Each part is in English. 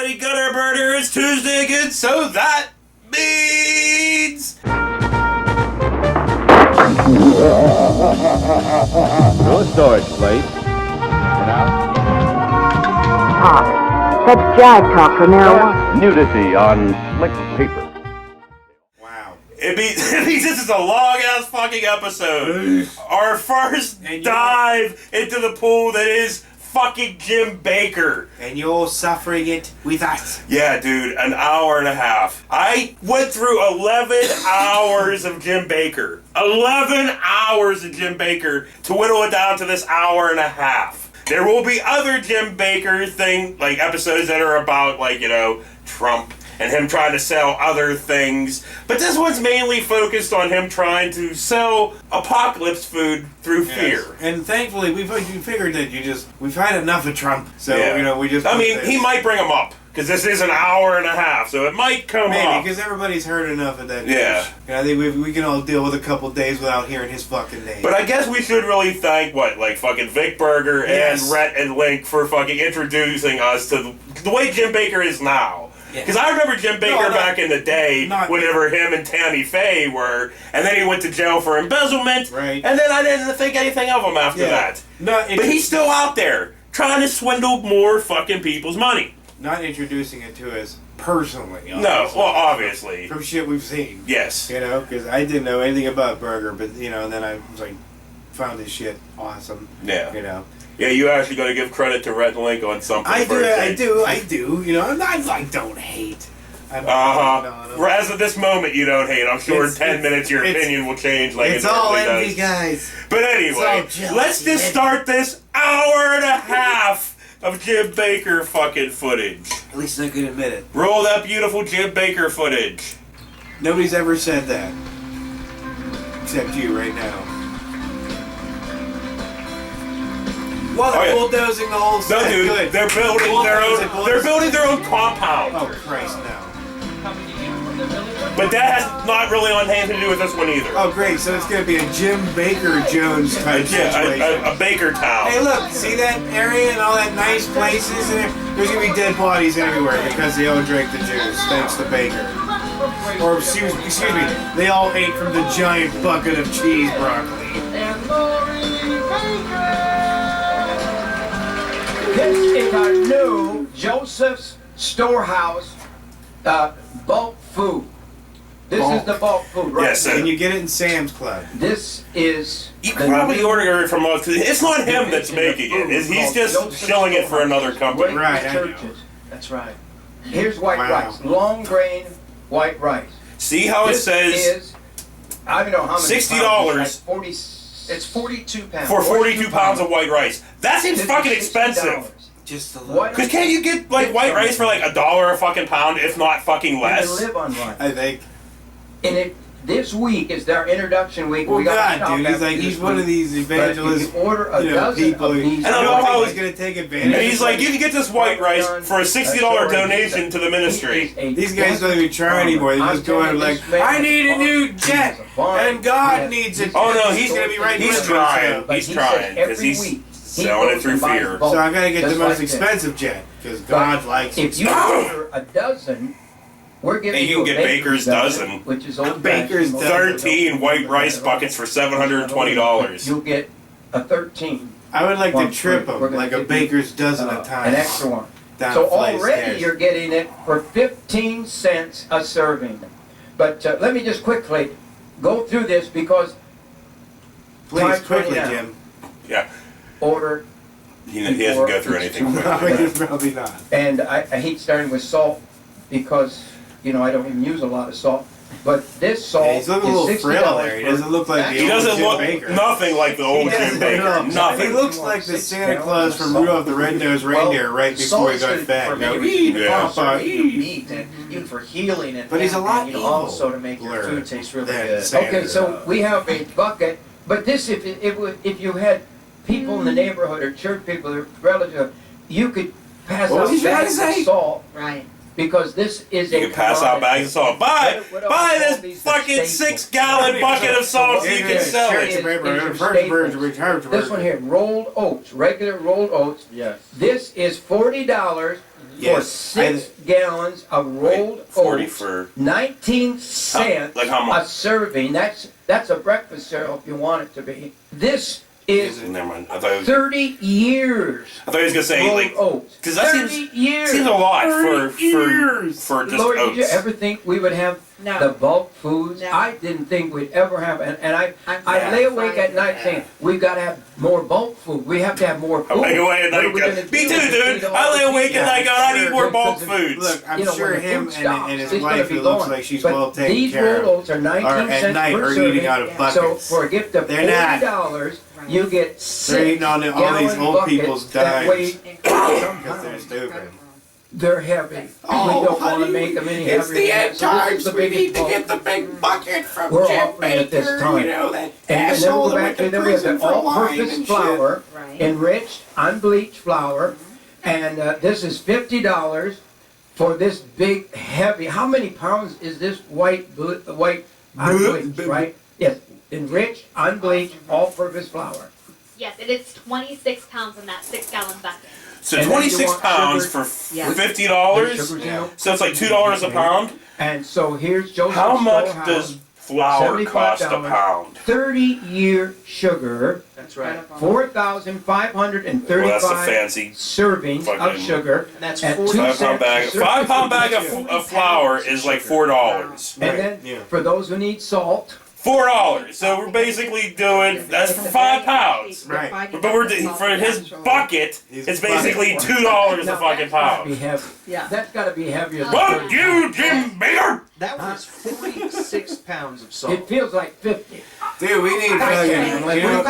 everybody, Gutter Burner, it's Tuesday again, so that means... No storage place. Talk. That's jive talk for marijuana. Nudity on slick paper. Wow. It means this is a long-ass fucking episode. Our first dive into the pool that is fucking Jim Bakker. And you're suffering it with us. Yeah, dude, an hour and a half. I went through 11 hours of Jim Bakker. 11 hours of Jim Bakker to whittle it down to this hour and a half. There will be other Jim Bakker episodes that are about, Trump and him trying to sell other things. But this one's mainly focused on him trying to sell apocalypse food through fear. And thankfully, we figured that we've had enough of Trump. So, we just... he might bring him up. Because this is an hour and a half, so it might come up. Maybe, because everybody's heard enough of that. Yeah. And I think we can all deal with a couple days without hearing his fucking name. But I guess we should really thank, fucking Vic Berger and Rhett and Link for fucking introducing us to the way Jim Bakker is now. Because I remember Jim Bakker back in the day, whenever him and Tammy Faye were, and then he went to jail for embezzlement, right? And then I didn't think anything of him after that. But he's still out there, trying to swindle more fucking people's money. Not introducing it to us personally. Obviously. No, well, obviously. From shit we've seen. Yes. Because I didn't know anything about Berger, but, and then I was found his shit awesome. Yeah. Yeah, you actually got to give credit to Rhett and Link on something. I do. I'm not don't hate. As of this moment, you don't hate. I'm sure in 10 minutes your opinion will change it's all envy, guys. But anyway, let's just start this hour and a half of Jim Bakker fucking footage. At least I can admit it. Roll that beautiful Jim Bakker footage. Nobody's ever said that. Except you right now. Well, they're bulldozing the whole set. No, dude, good. They're building their own compound. Oh, Christ, no. But that has not really on hand to do with this one either. Oh, great. So it's going to be a Jim Bakker Jones type situation. A Bakker town. Hey, look. See that area and all that nice places? There's going to be dead bodies everywhere because they all drank the juice, thanks to Bakker. Or, excuse me, they all ate from the giant bucket of cheese broccoli. This is our new Joseph's Storehouse bulk food. This is the bulk food, right? Yes, and you get it in Sam's Club. This is... You can probably order it from us. It's not him that's making it. He's just selling it for another company. Right, I know. That's right. Here's white rice. Long grain white rice. See how it says... I don't know how many $60. It's 42 pounds. For 42 pounds of white rice. That seems fucking expensive. Just a little. Because can't you get white rice for $1 a fucking pound, if not fucking less? You live on rice. I think. And this week is their introduction week. Well, dude, he's one of these evangelists. Order a dozen people. Of these. And I love how he's going to take advantage. And he's like, you can get this white rice for a $60 donation to the ministry. These guys don't even try anymore. They're just going I need a new jet, and God needs it. Oh no, he's going to be right. He's trying. He's trying because he's selling it through fear. So I got to get the most expensive jet because God likes it. If you order a dozen. We're giving you can get Baker's dozen, which is old Baker's 13 white rice buckets for $720. You'll get a 13. I would like to trip them, like a Baker's dozen a time. An extra one. So already you're getting it for 15 cents a serving. But let me just quickly go through this because... Please, quickly, Jim. Yeah. Order. He doesn't go through anything quick. Probably not. And I hate starting with salt because... I don't even use a lot of salt. But this salt he's looking a little frail there. He doesn't look like the old Jim Bakker. Nothing like the old Jim Bakker. Nothing. He looks like the Santa Claus from Rudolph the Red-Nosed Reindeer right before he got fat. Eat and even for healing and but he's a lot and, also to make your food taste really good. Okay, so we have a bucket. But this, if you had people in the neighborhood or church people or relatives, you could pass out bags of salt. Right. Because this is you can pass out bags of salt. Buy this fucking 6-gallon bucket of salt so you can sell it. This one here, rolled oats, regular rolled oats. Yes. This is $40. for 6 gallons of rolled 40 oats, for 19 cents like how much? a serving. That's a breakfast cereal if you want it to be. This is Never mind. I thought it was, 30 years. I thought he was gonna say rolled like oats. because that 30 years. seems a lot 30 years. for just Lord, oats. did you ever think we would have No. the bulk foods? No. I didn't think we'd ever have, and I I'm lay awake at sorry. night saying, we've got to have more bulk food. We have to have more food. I lay awake at What are night. we gonna Me do too, if we dude. eat all I lay the awake people? at night. God, I need more bulk Because foods. Look, I'm You know, sure when the him food stops, and his it's gonna wife, be it looks gone. like she's But well taken these care rolled of. oats are 19 Or at cents night per are serving. eating out of So So buckets. for a gift of They're not. $40, you get They're eating on all these six-gallon old people's buckets that dimes. weigh Because they're stupid. They're heavy. We don't want to make them any heavier. than that. So this is the biggest bulk. the big bucket from We're offering it this time. that And then we'll go back to then we have the all-purpose flour, Right. enriched, unbleached flour, and this is $50 for this big, heavy. How many pounds is this white unbleached? Right? Yes, enriched, unbleached, all-purpose flour. Yes, it is 26 pounds in that 6-gallon bucket. So And then you 26 want pounds sugar- for Yeah. $50. Sugar's in it. So it's like $2 a pound. And so here's Joseph's How much Storehouse, does flour cost a $75. pound? 30-year sugar, That's right. 4,535 Well, that's a fancy servings of fucking- sugar. And that's At 40 2 5-pound cents bag. a serving. 5-pound bag of flour is like $4. And then Yeah. for those who need salt, $4. So we're basically doing that's for 5 pounds. Right. But we're for his bucket, it's basically $2 a fucking that's gotta be pound. heavy. Yeah. That's got to be heavier than Fuck 30 you, pounds. Jim Baker! That was 46 pounds of It salt. feels like 50. Dude, we need fucking. You know,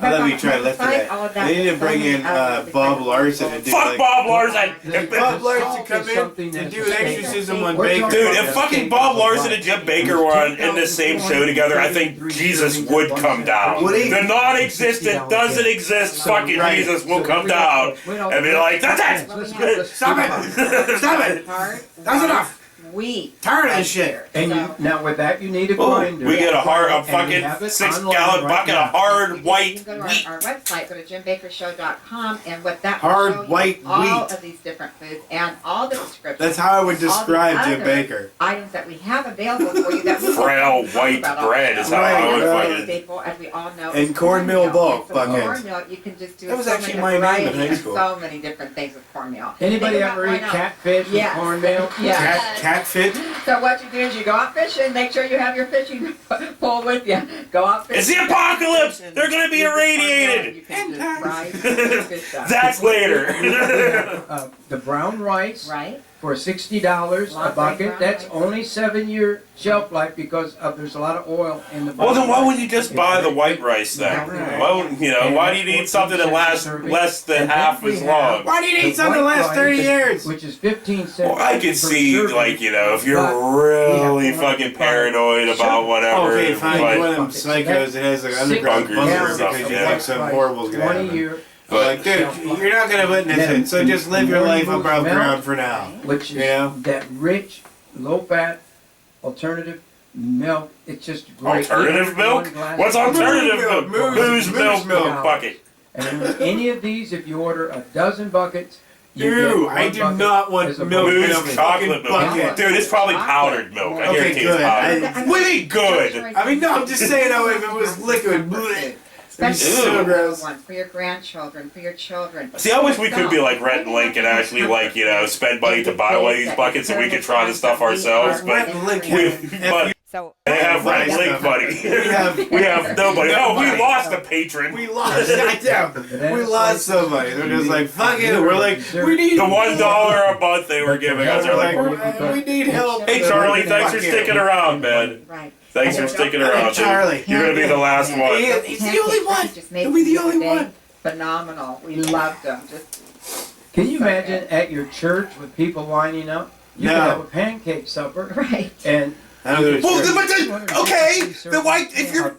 I love you try to lift that. They need to bring in Bob Larson and do Fuck like. Bob Larson! If Bob Larson come Is something in and that's do a an staple. exorcism on We're Baker. talking Dude, if fucking Bob Larson and Jim Baker were in the same show together, I think Jesus would come down. Would he? The non-existent doesn't exist, fucking Right. Jesus will come down and be like, that's it! Stop it! Stop it! That's enough! Wheat. Tired of this shit. And you, now with that, you need a Oh, grinder. we get a And we fucking have it 6-gallon online right bucket now. of hard You white can go to wheat. our website, go to JimBakerShow.com, and what that Hard will show white you all wheat. of these different foods and all the descriptions. That's how I would all the describe Jim other Baker. Items that we have available for you that we Frail can talk white about on bread the is show. how I And would another fucking- staple, as we all know, And is cornmeal bulk So bucket. cornmeal, you can just do That was so actually many my name in varieties high and school. so many different things with cornmeal. Anybody Think about ever why eat not. catfish with Yes. cornmeal? Yes. Catfit? So what you do is you go out fishing, make sure you have your fishing pole with you. Go out fishing. It's the apocalypse! They're gonna be You just irradiated! You can just rise and fish up. That's later. The brown rice Right? for $60 a Long bucket. brown That's rice. only 7-year shelf life because there's a lot of oil in the. Well, then brown why rice. would you just buy the white rice then? Why would, why do you need something that lasts less than And then half we as have long? Why do you the need something white last 30 rice, years? Which is 15 cents. Well, I per could see, serving. like, if you're But really we have to fucking have paranoid about whatever, Okay, fine. but- You're one of them psychos that has like underground bunkers bunker and stuff, because you yeah. think something horrible's gonna happen. 20-year, but Like, dude, you're not gonna witness it, so just live your life above ground for now. which is Yeah. that rich, low-fat, alternative milk. It's just great. alternative Even milk? one glass- What's alternative milk, milk? moose Who's milk milk. bucket? And in any of these, if you order a dozen buckets, you Dude, get one I do bucket not want as a milk. bonus. Moose fucking chocolate milk. bucket. Dude, it's probably powdered milk. I Okay, guarantee it's good. powdered. Way good! I mean, no, I'm just saying how if it was liquid. bleh. Especially Ew. for your gross. little ones, for your grandchildren, for your children. See, I wish we could be like Rhett and Link and actually, like, spend money to buy one of these buckets and we could try the stuff ourselves, but Rhett and Link but So they have Rhett and Link money. We have nobody. Oh, we lost a patron. We lost. We lost somebody. They're just like, fuck it. We're like, we need The $1 a month they were giving us. They're like, we need help. hey, Charlie, thanks for sticking around, man. Right. Thanks for sticking around. Charlie. You're gonna be the last one. He's the only one. Just made He'll be the them only today. one. Phenomenal. We loved them. Just Can you imagine at your church with people lining up? You No. could have a pancake supper right. and I don't go to Well, church. but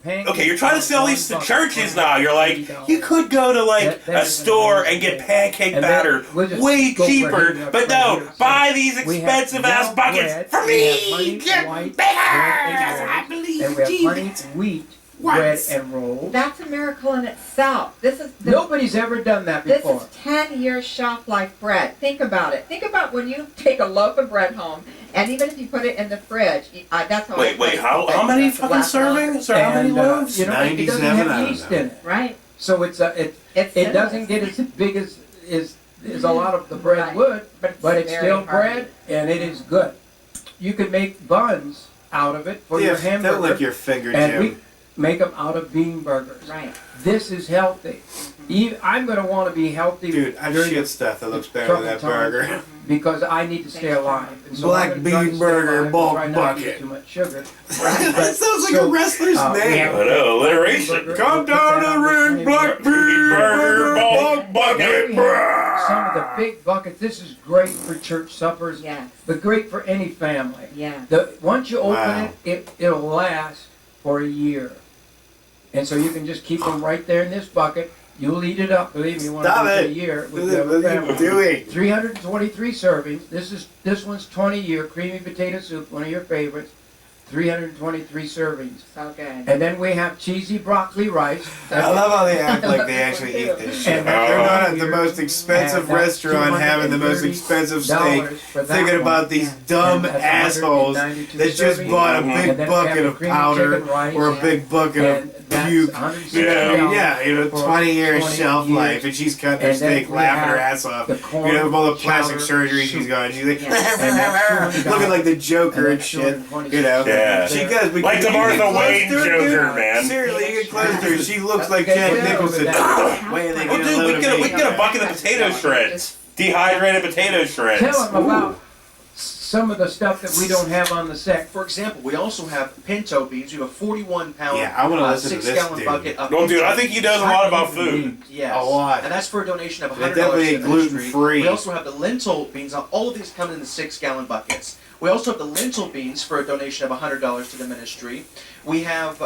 then you're trying to sell these to churches now. You're like, you could go to like a store and get pancake And then batter we'll just way go for cheaper, it. but no, buy these we have expensive ass brown buckets bread, for we have me. honey, Get white bigger. bread, I believe and we have honey, Jesus. wheat, bread and rolls. That's a miracle in itself. This is Nobody's ever done that This before. is 10 years shelf life bread. Think about it. Think about when you take a loaf of bread home, and even if you put it in the fridge, that's how. Wait, how many fucking servings or how many loaves? You know, it doesn't 97 have yeast in it. Right. So it doesn't get as big as a lot of the bread Right. would, but it's very still hearty. bread and it is good. You could make buns out of it for your hamburger. Don't lick your finger, and Jim. we make them out of bean burgers. Right. This is healthy. I'm going to want to be healthy. Dude, I've during shit the stuff that looks better than that troubled times burger. because I need to stay alive. And so Black I'm gonna try to bean stay burger, alive, bulk try not to eat bucket. too much sugar. That sounds like a wrestler's we name. have I know, alliteration. burger, Come we'll put down that to on the ring, table. black bean burger, bulk bucket. Then we have some of the big buckets. This is great for church suppers, Yes. but great for any family. Yeah. Once you open Wow. it'll last for a year. And so you can just keep them right there in this bucket. You'll eat it up, believe me, one Stop of these it. a year What with your are you family. doing? 323 servings. This one's 20 year creamy potato soup, one of your favorites. 323 servings. So good. And then we have cheesy broccoli rice. I love how they act like they actually eat this shit. And They're not at the here, most expensive and that's restaurant having the most expensive steak, $230 for that thinking one. about these dumb And that's assholes 192 that just servings. bought a Mhm. big And then we bucket have of creamy powder chicken rice. or a big bucket And of that's puke. $160 Yeah, for 20 years 20 shelf years. life, and she's cutting her And then steak, we laughing her have ass off. the corn With all the plastic chowder surgery she's soup. got. She's like, And that's looking like the Joker and that's shit. 220 You know, Yeah. she does. But Like you the get Martha close Wayne to her, Joker, dude. man. Seriously, you get close to her. She looks like That's Jack good. Nicholson. That- Way they Oh, get a dude, load we of can meat. get a bucket of potato shreds. Dehydrated potato shreds. Tell them about some of the stuff that we don't have on the set. For example, we also have pinto beans. We have a 41-pound, Yeah, I wanna listen to this 6-gallon dude. bucket of No, dude, pinto I think he does a lot about food. Yes. A lot. And that's for a donation of $100 They're definitely to the ministry. gluten-free. We also have the lentil beans. Now, all of these come in the 6-gallon buckets. We also have the lentil beans for a donation of $100 to the ministry. We have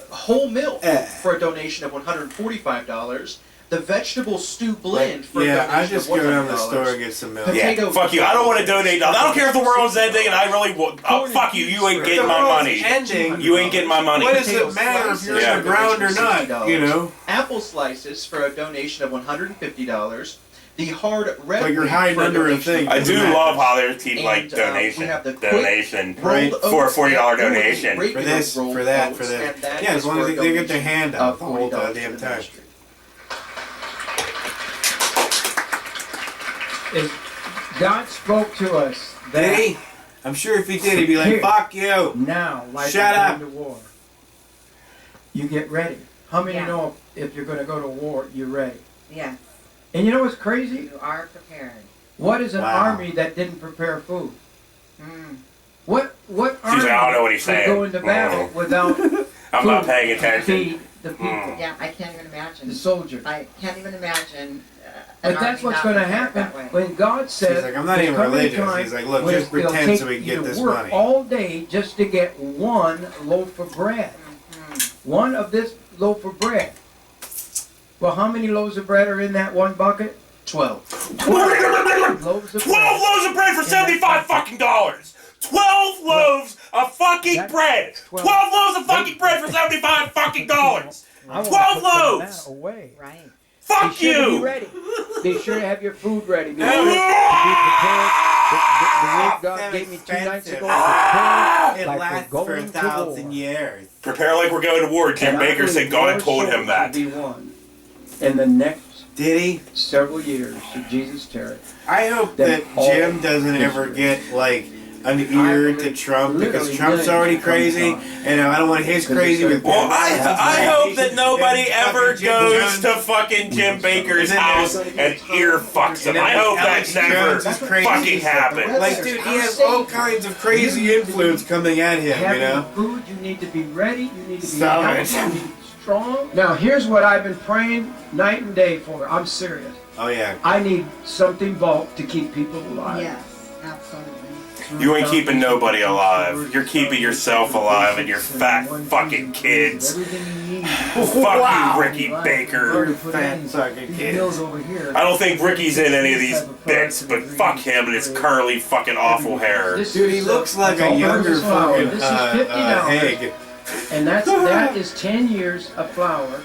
whole milk for a donation of $145. The vegetable stew blend for a Yeah, donation I just of go down to the $100. store and get some milk. Yeah, Potato fuck you. I don't want to donate. I don't care if the world's ending, and I really want. Oh, Corn fuck you. You ain't and getting The my world's money. ending. You ain't getting my money. What does Potato it matter if you're slices in the for a ground or donation of not? $60. You know? Apple slices for a donation of $150. The hard red Like you're wheat hiding for a under a donation thing. of I do Doesn't love matter. how they keep like And, donation, we have the quick donation Right. rolled for a oats $40 and donation. regular For this, rolled for that, oats, for that. and that Yeah, is as long as for a they get their donation hand of out the whole $40 goddamn to the time. ministry. Is God spoke to us Did that he? I'm sure if he did, he'd be like, Here. fuck you. now, like Shut we're up. going to war, you get ready. How many Yeah. know if you're going to go to war, you're ready? Yes. And you know what's crazy? You are prepared. What is an Wow. army that didn't prepare food? What army like, I don't know what he's would saying. go into battle without I'm not food paying to attention. feed the people, Yeah, I can't even imagine. the soldiers? I can't even imagine. But that's what's going to happen when God says. He's like, I'm not there's even coming a religious. time He's like, look, when just it'll pretend take so we can you get to this work money. all day just to get one loaf of bread. One of this loaf of bread. Well, how many loaves of bread are in that one bucket? 12. 12 Loaves of bread. loaves of bread for $75 fucking dollars. 12 loaves of fucking That's bread. 12 loaves of fucking bread for $75 fucking dollars. I wanna 12 put some of loaves. that away. Right. Fuck Be sure to be you. ready. Be sure to have your food ready. Be sure to be prepared. The word God gave me 2 nights ago. Prepare It like lasts we're for going to 1,000 war. years. Prepare like we're going to war. Jim And I Baker said believe God more told him souls that. will be won in the next Did he? several years to Jesus' territory. I hope Then that all Jim doesn't ever Israel. get like an ear to Trump because Literally Trump's already millions crazy, comes on. and I don't want his Because crazy it's with. Well, I hope that nobody And ever fucking Jim goes Jones. to fucking Jim Baker's And then house there's- and ear fucks him. And then I hope that Alex never Jones is crazy. fucking happens. Like, dude, he has all kinds of crazy influence coming at him, Having you know? food, you need to be ready, you need to be Stop healthy, it. you need to be strong. Now, here's what I've been praying night and day for. I'm serious. Oh, yeah. I need something bulk to keep people alive. Yes, absolutely. You ain't keeping nobody alive. You're keeping yourself alive and your fat fucking kids. Everything you need. Fuck you, Ricky Baker. Fat fucking kid. I don't think Ricky's in any of these bits, but fuck him and his curly fucking awful hair. Dude, he looks like a younger fucking This is $50. Haig. And that is 10 years of flour.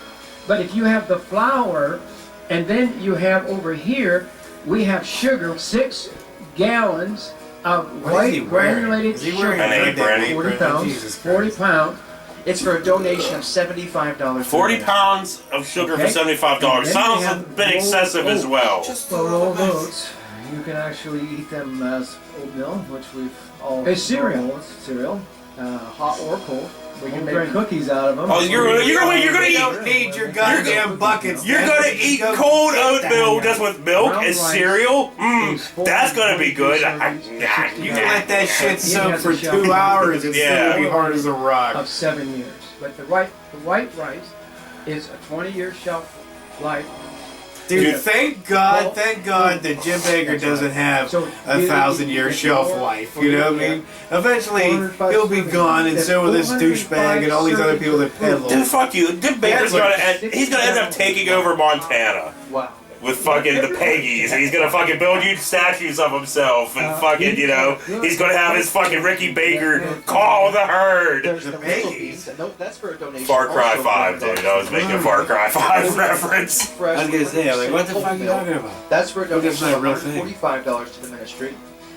But if you have the flour, and then you have over here, we have sugar, 6 gallons of white granulated sugar. An apron. 40 pounds. 40 pounds. It's for a donation of $75. 40 pounds of sugar for $75 sounds a bit excessive as well. For all those. You can actually eat them as oatmeal, which we've all It's cereal. know. It's cereal, hot or cold. We can Oh, make great. cookies out of them. Oh, you're gonna You eat. don't need your goddamn buckets. You're man. gonna Just eat go cold get that. oatmeal just with milk Brown and rice cereal? is That's gonna be good. You can let that shit It soak has for a shelf. 2 hours and Yeah. still be hard as a rock. Of 7 years. But the white rice is a 20-year shelf life. Dude, thank God that Jim Bakker doesn't have So, a 1,000-year shelf life. You know what I mean? Eventually, he'll be gone, and so will this douchebag and all these other people that peddle. Dude, fuck you. Jim Baker's he's gonna end up taking over Montana. Wow. With fucking the Peggies, and he's gonna fucking build huge statues of himself, and fucking, you know, he's gonna have his fucking Ricky Baker call the herd. There's the little beans. Nope, that's for a donation. Far Cry also 5, for a dude. I was making a Far Cry 5 reference. Fresh I was gonna say, I'm like, what the fuck are you oatmeal. talking about? That's for a But that's donation of not a real thing. $145 to the ministry.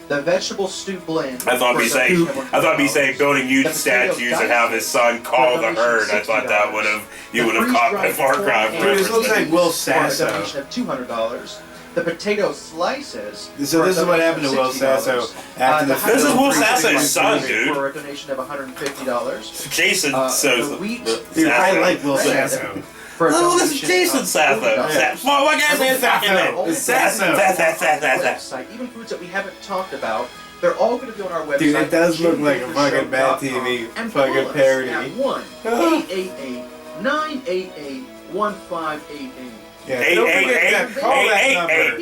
The vegetable stew blend. I thought for me a saying, donation of I thought me $100. saying building huge The potato statues and have his son call the herd. I thought that would have, you would have caught my Far Cry Dude, Dude, this looks reference. like Will For a Sasso. donation of $200. The potato slices. So for a this is what donation happened of to Will Sasso $60. after the This is Will film. Sasso's son, dude. For a donation of $150. Jason says, The wheat. Dude, I Sasso. like Will bread Sasso. For a Oh, this is donation Jason of Sasso. $40. Well, what guy's name? Sasso. It's Sasso. Website, even foods that we haven't talked about, they're all going to be on our website. Dude, it does look like a fucking Bad jbakershow.com. TV And fucking call us parody. At 1-888-988-1588. Yeah, don't forget to call that number.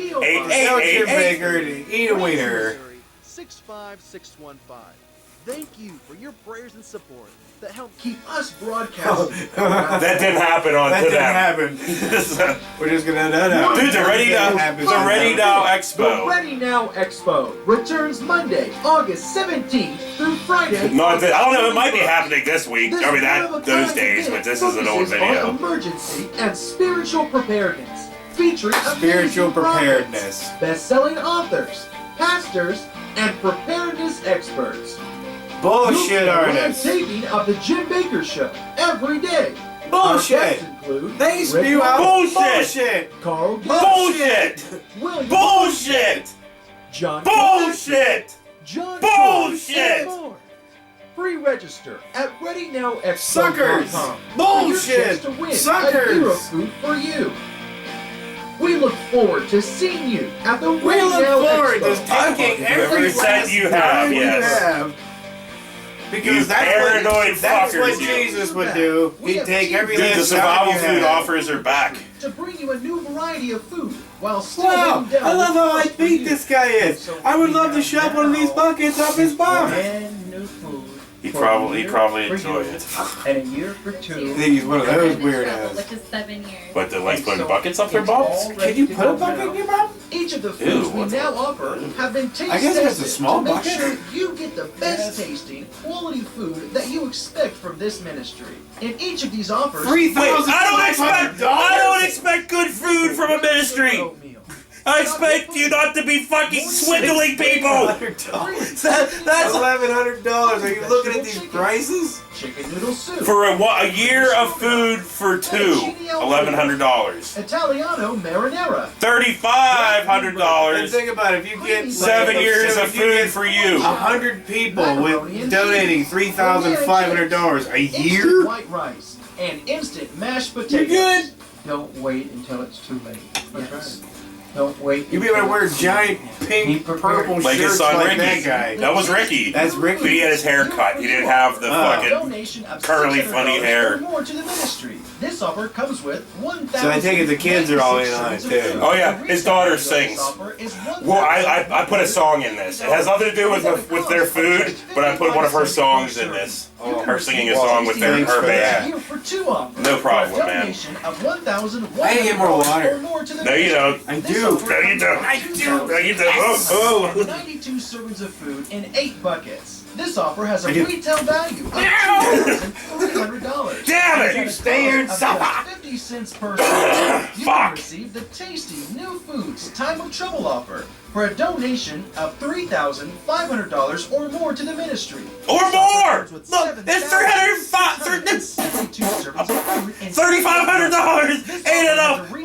Tell Jim Bakker to eat a wiener. 65615. Thank you for your prayers and support that help Keep us broadcasting. That didn't happen on That to didn't them. happen. We're just gonna know. Dude, the Ready Now The Expo. Ready Now Expo returns Monday, August 17th through Friday. No, I don't know. It might be happening this week. This I mean, one-of-a-kind those days, event but this is an old focuses on video. emergency and spiritual preparedness, featuring Spiritual amazing prophets, preparedness. best-selling authors, pastors, and preparedness experts. Bullshit You'll see a live artists. taping of the Jim Bakker Show every day. Bullshit. Our guests include They Rick spew out Bullshit. bullshit. Carl Gill, Bullshit! William Bullshit! John Bullshit! John Bullshit! and more. Free register at ReadyNowExpo.com. Suckers! For Bullshit! your chance to win Suckers! a hero food for you. We look forward to seeing you at the We Ready look Now forward to Expo. taking Whoever every said last you have, dime you yes. have. You Because paranoid that's what fuckers, you. Jesus would do. He'd take every Dude, the last dime survival you food have. offers are back. To bring you a new variety of food while still Wow, living down I love the how cost I for beat you. this guy is. I would love to shove one of these buckets up his bum. Brand new food. He'd for probably a year for enjoy you, it. And a year for two. I think he's one of those And the travel, weirdos. which is 7 years. But they like And putting so buckets up their it's bums? all Can ready you to put a go bucket now. in your mouth? Each of the Ew, foods we what's now that? offer have been taste I guess if it's a tested small to make bucket. sure you get the best tasting, quality food that you expect from this ministry. In each of these offers, Wait, I don't expect good food from a ministry. oatmeal. I expect you not to be fucking swindling people. That's That's $1,100. Are you looking at these prices? Chicken noodle soup. for a year of food for two. $1,100. Italiano marinara. $3,500. And think about it, if you get 7 years of if you food get for you. 100 people Macaroni with and donating cheese. $3,500 a Instant year. white rice and instant mashed You potatoes. good? Don't wait until it's too late. Yes. Don't wait. You be able to wear giant Be pink, prepared. purple Like his shirts son like Ricky. that guy. That was Ricky. That's But he Ricky. had his hair cut. He didn't have the fucking. Donation of curly, $600 funny hair. or more to the ministry. This offer comes with 1,000. So I take it the kids are all in on it, too. Oh, yeah, his daughter sings. Well, I put a song in this. It has nothing to do with their food, but I put one of her songs in this. her singing a song with her band. Here for 2 offers. No problem, for a man. donation of $1,100 I need more water. or more to the No, you don't. I This do. offer No, you don't. I do. No, you don't. Oh. 92 servings of food in 8 buckets. This offer has a I do. retail value of $2,300. Damn it! You stay here and stop. 50 cents per serving. You Fuck. can receive the tasty New Foods Time of Trouble offer for a donation of $3,500 or more to the ministry. Or This offer more! comes with Look, it's $3,500 ain't enough! Or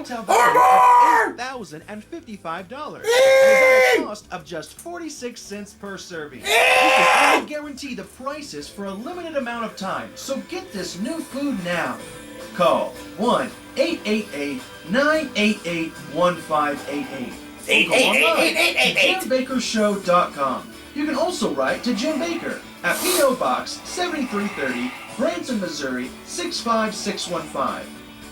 more! $1,055. At a cost of just 46 cents per serving. We can only guarantee the prices for a limited amount of time, so get this new food now. Call 1-888-988-1588. Go online to JimBakerShow.com. You can also write to Jim Baker at P.O. Box 7330, Branson, Missouri 65615.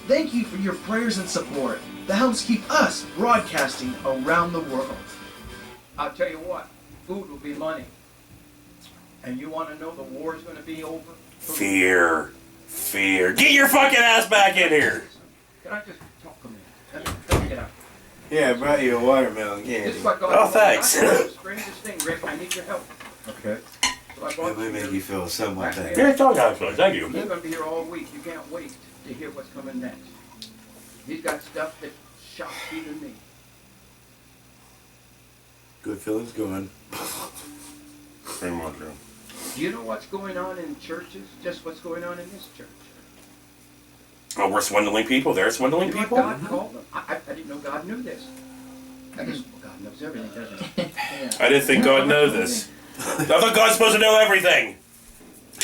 Thank you for your prayers and support that helps keep us broadcasting around the world. I'll tell you what, food will be money. And you want to know the war's going to be over? Fear. Fear. Get your fucking ass back in here! Can I just talk a minute? Let me get out. Yeah, I brought you a watermelon This candy. is what God Oh, thanks. I know the strangest thing, Rick. I need your help. Okay. So I That brought might make you feel somewhat Right. better. You're a dog actually, thank you. You're going to be here all week. You can't wait to hear what's coming next. He's got stuff that shocks even me. Good feelings going. Pretty much, yeah. Do you know what's going on in churches? Just what's going on in this church? Oh, we're swindling people. They're swindling You know what people? God called them? I didn't know God knew this. I guess God knows everything, doesn't he? I didn't think God knows this. I thought God's supposed to know everything.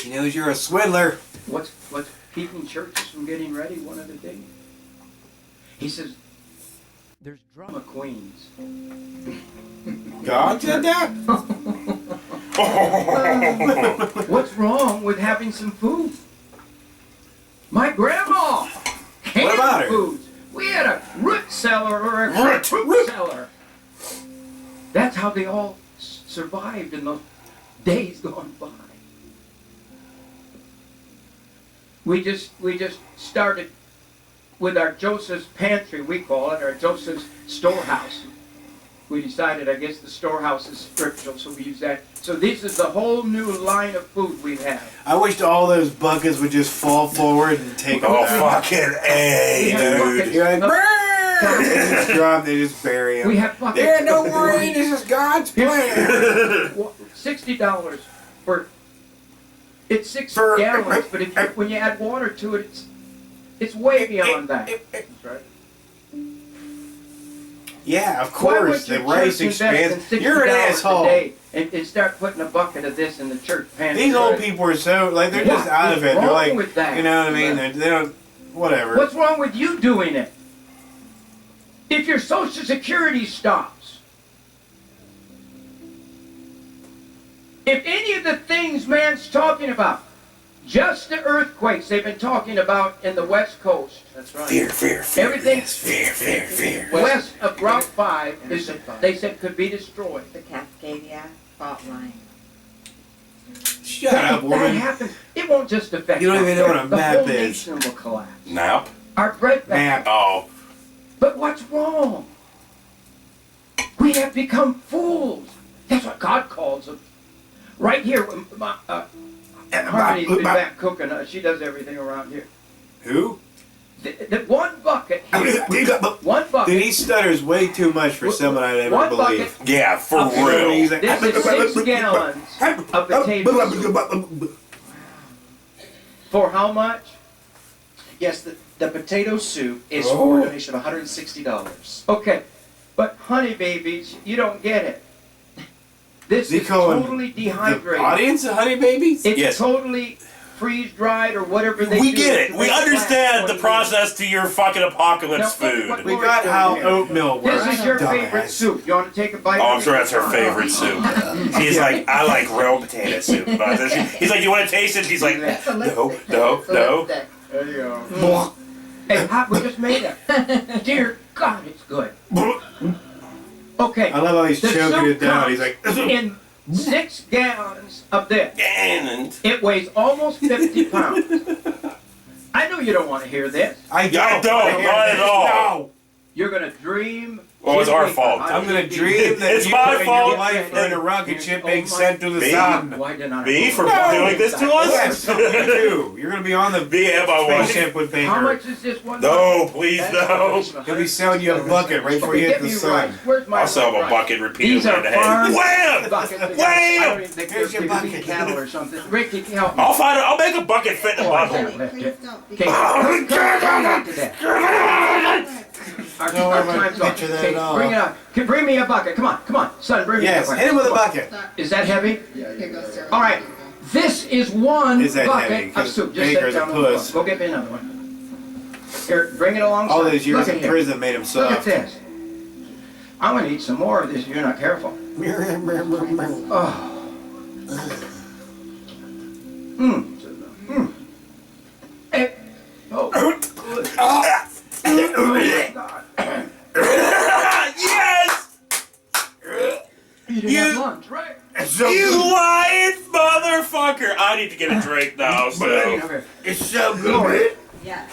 He knows you're a swindler. What's keeping churches from getting ready one of the days? He says, there's drama queens. God said that? What's wrong with having some food? My grandma What about her? foods. We had a root cellar or a fruit cellar. That's how they all survived in the days gone by. We just started with our Joseph's pantry, we call it, our Joseph's storehouse. We decided, I guess the storehouse is scriptural, so we use that. So this is the whole new line of food we have. I wished all those buckets would just fall forward and take Oh, them out. fucking A, We have dude. buckets You're like, of- they just drop, they just bury them. We have buckets. Yeah, don't of worry, wine. this is God's plan. $60 for it's 6 For- gallons, but if you, when you add water to it, it's way beyond that. That's right. Yeah, of Why would course, the your rice church invest in expands. $60 You're an a asshole. day and start putting a bucket of this in the church pantry? These old right? people are so, like, they're just What out is of it. They're wrong like, with that? you know what I mean? They don't, whatever. What's wrong with you doing it? If your Social Security stops, if any of the things man's talking about, just the earthquakes they've been talking about in the West Coast. That's right. Fear, fear, fear. Everything Yes, fear, fear, fear. west of Route 5 is, Interstate 5. they said, could be destroyed. The Cascadia fault line. Shut up, That woman. happens. It won't just affect You don't even know what a the map whole is. nation will collapse. Nap? Our bread Map. bank. Oh. But what's wrong? We have become fools. That's what God calls them. Right here, Harmony's been back cooking. She does everything around here. Who? The one bucket here, one bucket. Dude, he stutters way too much for someone I'd ever One believe. bucket. Yeah, for Okay. real. He's like, This is 6 gallons of potato soup. For how much? Yes, the potato soup is Oh. for a donation of $160. Okay, but honey babies, you don't get it. This Is he is calling totally The dehydrated. audience of honey babies? It's Yes. totally freeze-dried or whatever they We do get to it. We make understand last the 20 years. process to your fucking apocalypse Now, food. what- We got how Here. oatmeal works. This is your dumbass. favorite soup. You want to take a bite? Oh, of I'm it? sure that's her favorite soup. She's like, I like real potato soup. He's like, you want to taste it? She's like, That's a no, lipstick. no, That's a no. lipstick. There you go. Hey, we just made it. Dear God, it's good. Okay. I love how he's The choking soup it down. comes He's like, in 6 gallons of this. And It weighs almost 50 pounds. I know you don't want to hear this. I don't, not at all. No. You're going to dream. Well, it's our fault. I'm gonna dream that It's you my and fault. your wife are in a rocket ship being sent to the Me? sun. Why did I Me for No. doing this to Yes, us? you do. You're gonna be on the spaceship with Baker. How much is this one? No, please no. He'll be selling you a bucket right before you hit Get the me sun. rice. Where's my I'll sell him a rice? bucket These repeatedly are in the head. farm Wham! buckets. I don't Wham! even think Here's your they're feeding bucket. cattle or something. Ricky, help me. I'll find it. I'll make a bucket fit in a Oh, I bundle. can't lift it. Okay, come back to that. Our time's up. picture that Okay, at all. bring it up. Bring me a bucket. Come on, son. Bring me a Yes, bucket. hit him with a bucket. Is that heavy? All right. This is one Is that heavy? bucket of 'Cause soup. Just Baker's set a down on the puss. floor. Go get me another one. Here, bring it along. All son. those years Look at in here. prison made him Look at soft. this. I'm gonna eat some more of this if you're not careful. Oh. Eh. Oh. Yes! You didn't You- have lunch, right? You lying motherfucker! I need to get a drink now, so. It's so Glory. Yes,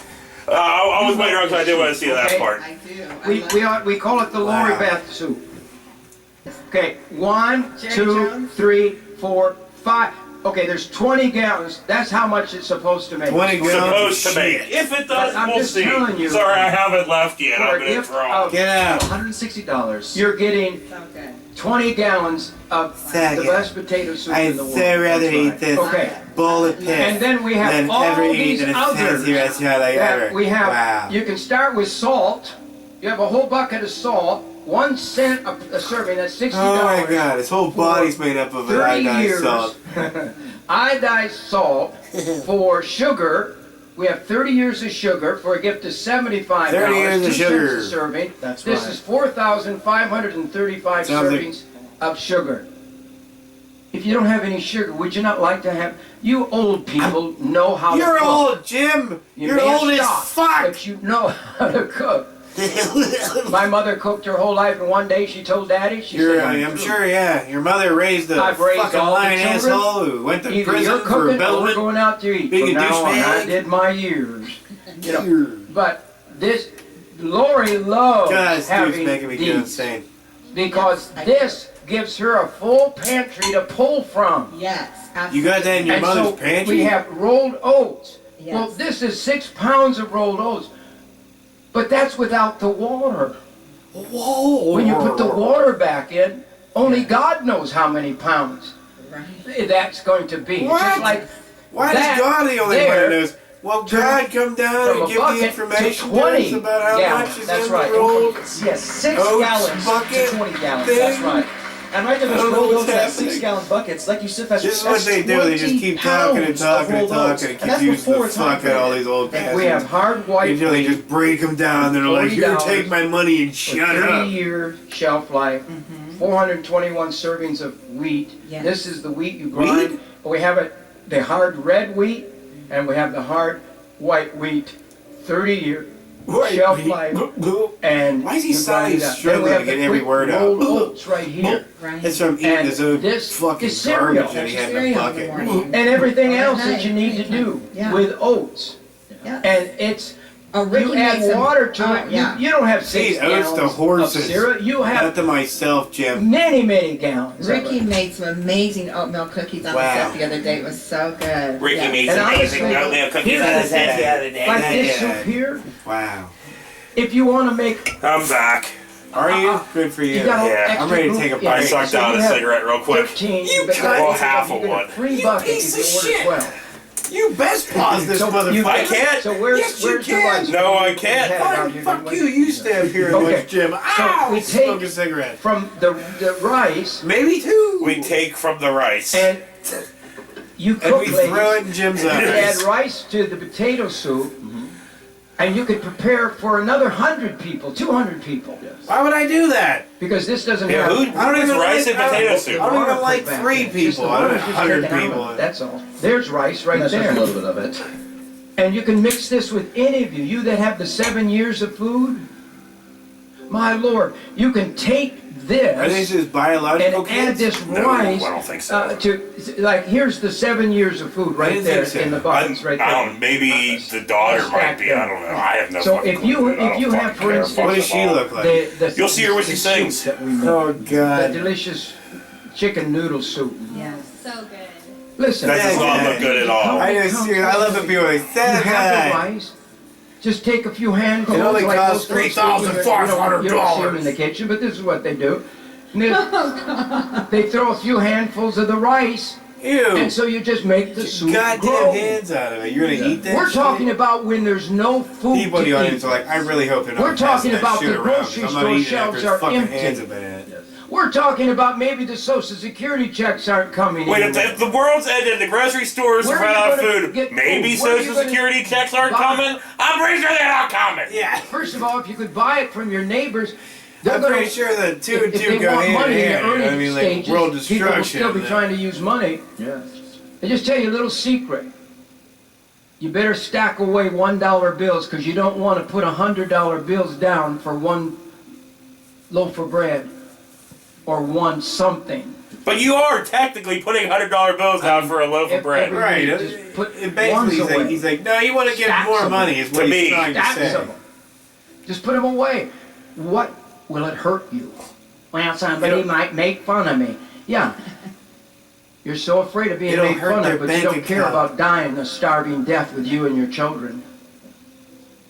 I was waiting because I did want to see that Okay. part. I do. We call it the Lori Wow. Beth soup. Okay, 1, Jerry 2, Jones? 3, 4, 5. Okay, there's 20 gallons. That's how much it's supposed to make. 20 gallons. Supposed to make it. If it does, But I'm we'll just see. telling you. Sorry, I haven't left yet. For I'm a gonna gift draw. of- Get out. $160. You're getting So good. 20 gallons of Thank the you. best potato soup I'd in the world. so rather That's eat right. this Okay. bowl of piss And then we have than all ever these eat in a others fancy restaurant like that ever. we have. Wow. You can start with salt. You have a whole bucket of salt. 1 cent a serving. That's $60. Oh my god, his whole body's made up of 30 iodized years. salt. Iodized salt for sugar. We have 30 years of sugar for a gift of $75. 30 years of 2 sugar. cents a serving. That's This right. is 4,535 Sounds like- servings of sugar. If you don't have any sugar, would you not like to have? You old people know how to You're cook. old, Jim! You You're may old as stop, fuck! But you know how to cook. My mother cooked her whole life, and one day she told Daddy, she said, I'm sure, yeah. Your mother raised a I've raised fucking all the lying children. asshole who went to Either prison you're for cooking or we're rebellion. going out to eat. Being From a now on, I douchebag. did my years. You know, but this, Lori loves God, this dude's having making me go these insane. because this gives her a full pantry to pull from. Yes, absolutely. You got that in your And mother's so pantry? we have rolled oats. Yes. Well, this is 6 pounds of rolled oats, but that's without the water. Whoa! When you put the water back in, only God knows how many pounds Right. that's going to be. It's What? just like Why that is God the only one there who knows? Well, turned God come down from and a give the bucket information to to 20 us about how gallons. much is That's in right. the roll. Yes, 6 Oats gallons bucket to 20 gallons. thing. That's right. And right there, I there's don't know rolled what's oats in that happening. 6-gallon buckets. Like you said, that's This is what they do. They just keep talking and talking and talking and confuse the fuck out of all these old And we have bastards. hard white Until they just break them down. They're like, here, $40 take my money and with shut 30 up. year shelf life, 421 servings of wheat. Yes. This is the wheat you grind. We have the hard red wheat, and we have the hard white wheat, 30 year shelf life. And Why is he you grind it so up. Then we struggling have to get the every quick word out? rolled oats right here. Right. It's from eating And his own this fucking is cereal. garbage that he had in a Cereal in the bucket. morning. And everything All else night, that you need to do Yeah. with oats. Yeah. And it's, Oh, Ricky you add makes them- water to oh, it. yeah. You don't have Feed 6 oats gallons to horses. of cereal. You Not have to myself, Jim. many, many gallons. of Ricky it. made some amazing oatmeal cookies on Wow. the set the other day. It was so good. Ricky Yeah. made And some amazing honestly, oatmeal cookies here's on the the set thing. the other day. Like this Yeah. soup here, Wow. if you want to make I'm back. Are you? Good for you. you got Yeah, extra I'm ready to group- take a yeah, I bite. sucked so out you a have cigarette real quick. 13, You but cut- Well, half of you get one. a free You bucket piece if of you order shit. 12. You best pause this motherfucker. I can't. So where's Yes, you where's the can. rice? No, I can't. Yeah, Fine, you're fuck gonna you. wait. You stand here and Okay. watch Jim. So Ow! we Smoke take- a cigarette. From the rice, Maybe two. We take from the rice. and you And cook, we ladies. throw it in Jim's You add eyes. rice to the potato soup, and you could prepare for another 100 people, 200 people. Why would I do that? Because this doesn't Yeah, have. who- I don't It's even rice like, and potato soup. I don't water even like put back 3 in. Just the people. I water's don't just 100 taken out of people. it. That's all. There's rice right That's just there. a little bit of it. And you can mix this with any of you. You that have the 7 years of food. My Lord, you can take Are these this just biological and add kids? this No, rice I don't think so. to, like, here's the 7 years of food right didn't there think so. in the buckets right there. I don't. Maybe the daughter All might be. stacked I don't know. I have no. So fucking if you- clue, if dude. I don't you have, fucking for care. instance- Fuck What does them she all. look like? You'll see her when she the sings. soup that we make. Oh, The God. delicious chicken noodle soup. Yes. So good. Listen, That does not look good at all. I love it people like you have the that. rice. Just take a few handfuls. It only like costs those folks do. $3,500. You don't see them in the kitchen, but this is what they do. And they throw a few handfuls of the rice, Ew. and so you just make the soup Goddamn grow. hands out of it. You're gonna eat that We're shit? talking about when there's no food People in to the audience eat. are like, I really hope they're not We're talking passing that about shit the around, 'cause grocery I'm not store eating shelves after are his fucking empty. hands have been in it. We're talking about maybe the Social Security checks aren't coming Wait, in. if the world's ended, the grocery stores Where have are run you out of gonna food. get Maybe food? Where are you Social gonna Security checks aren't buy- coming. I'm pretty sure they're not coming. Yeah. First of all, if you could buy it from your neighbors, they're I'm gonna, pretty sure that two and if two they go want hand money in in the hand. You know what I early mean? Like stages, world people will destruction. still be trying to use money. Yes. I just tell you a little secret. You better stack away $1 bills because you don't want to put $100 bills down for one loaf of bread or one something. But you are technically putting $100 bills down for a loaf of bread. every Right. week, just put Basically, ones he's like, away. he's like, no, you want to give Stacks more of money is what To he's me. trying to Stacks say. of them. Just put them away. What will it hurt you? Well, somebody might make fun of me. Yeah. You're so afraid of being It'll made hurt fun their of, but you bank don't care account. about dying a starving death with you and your children.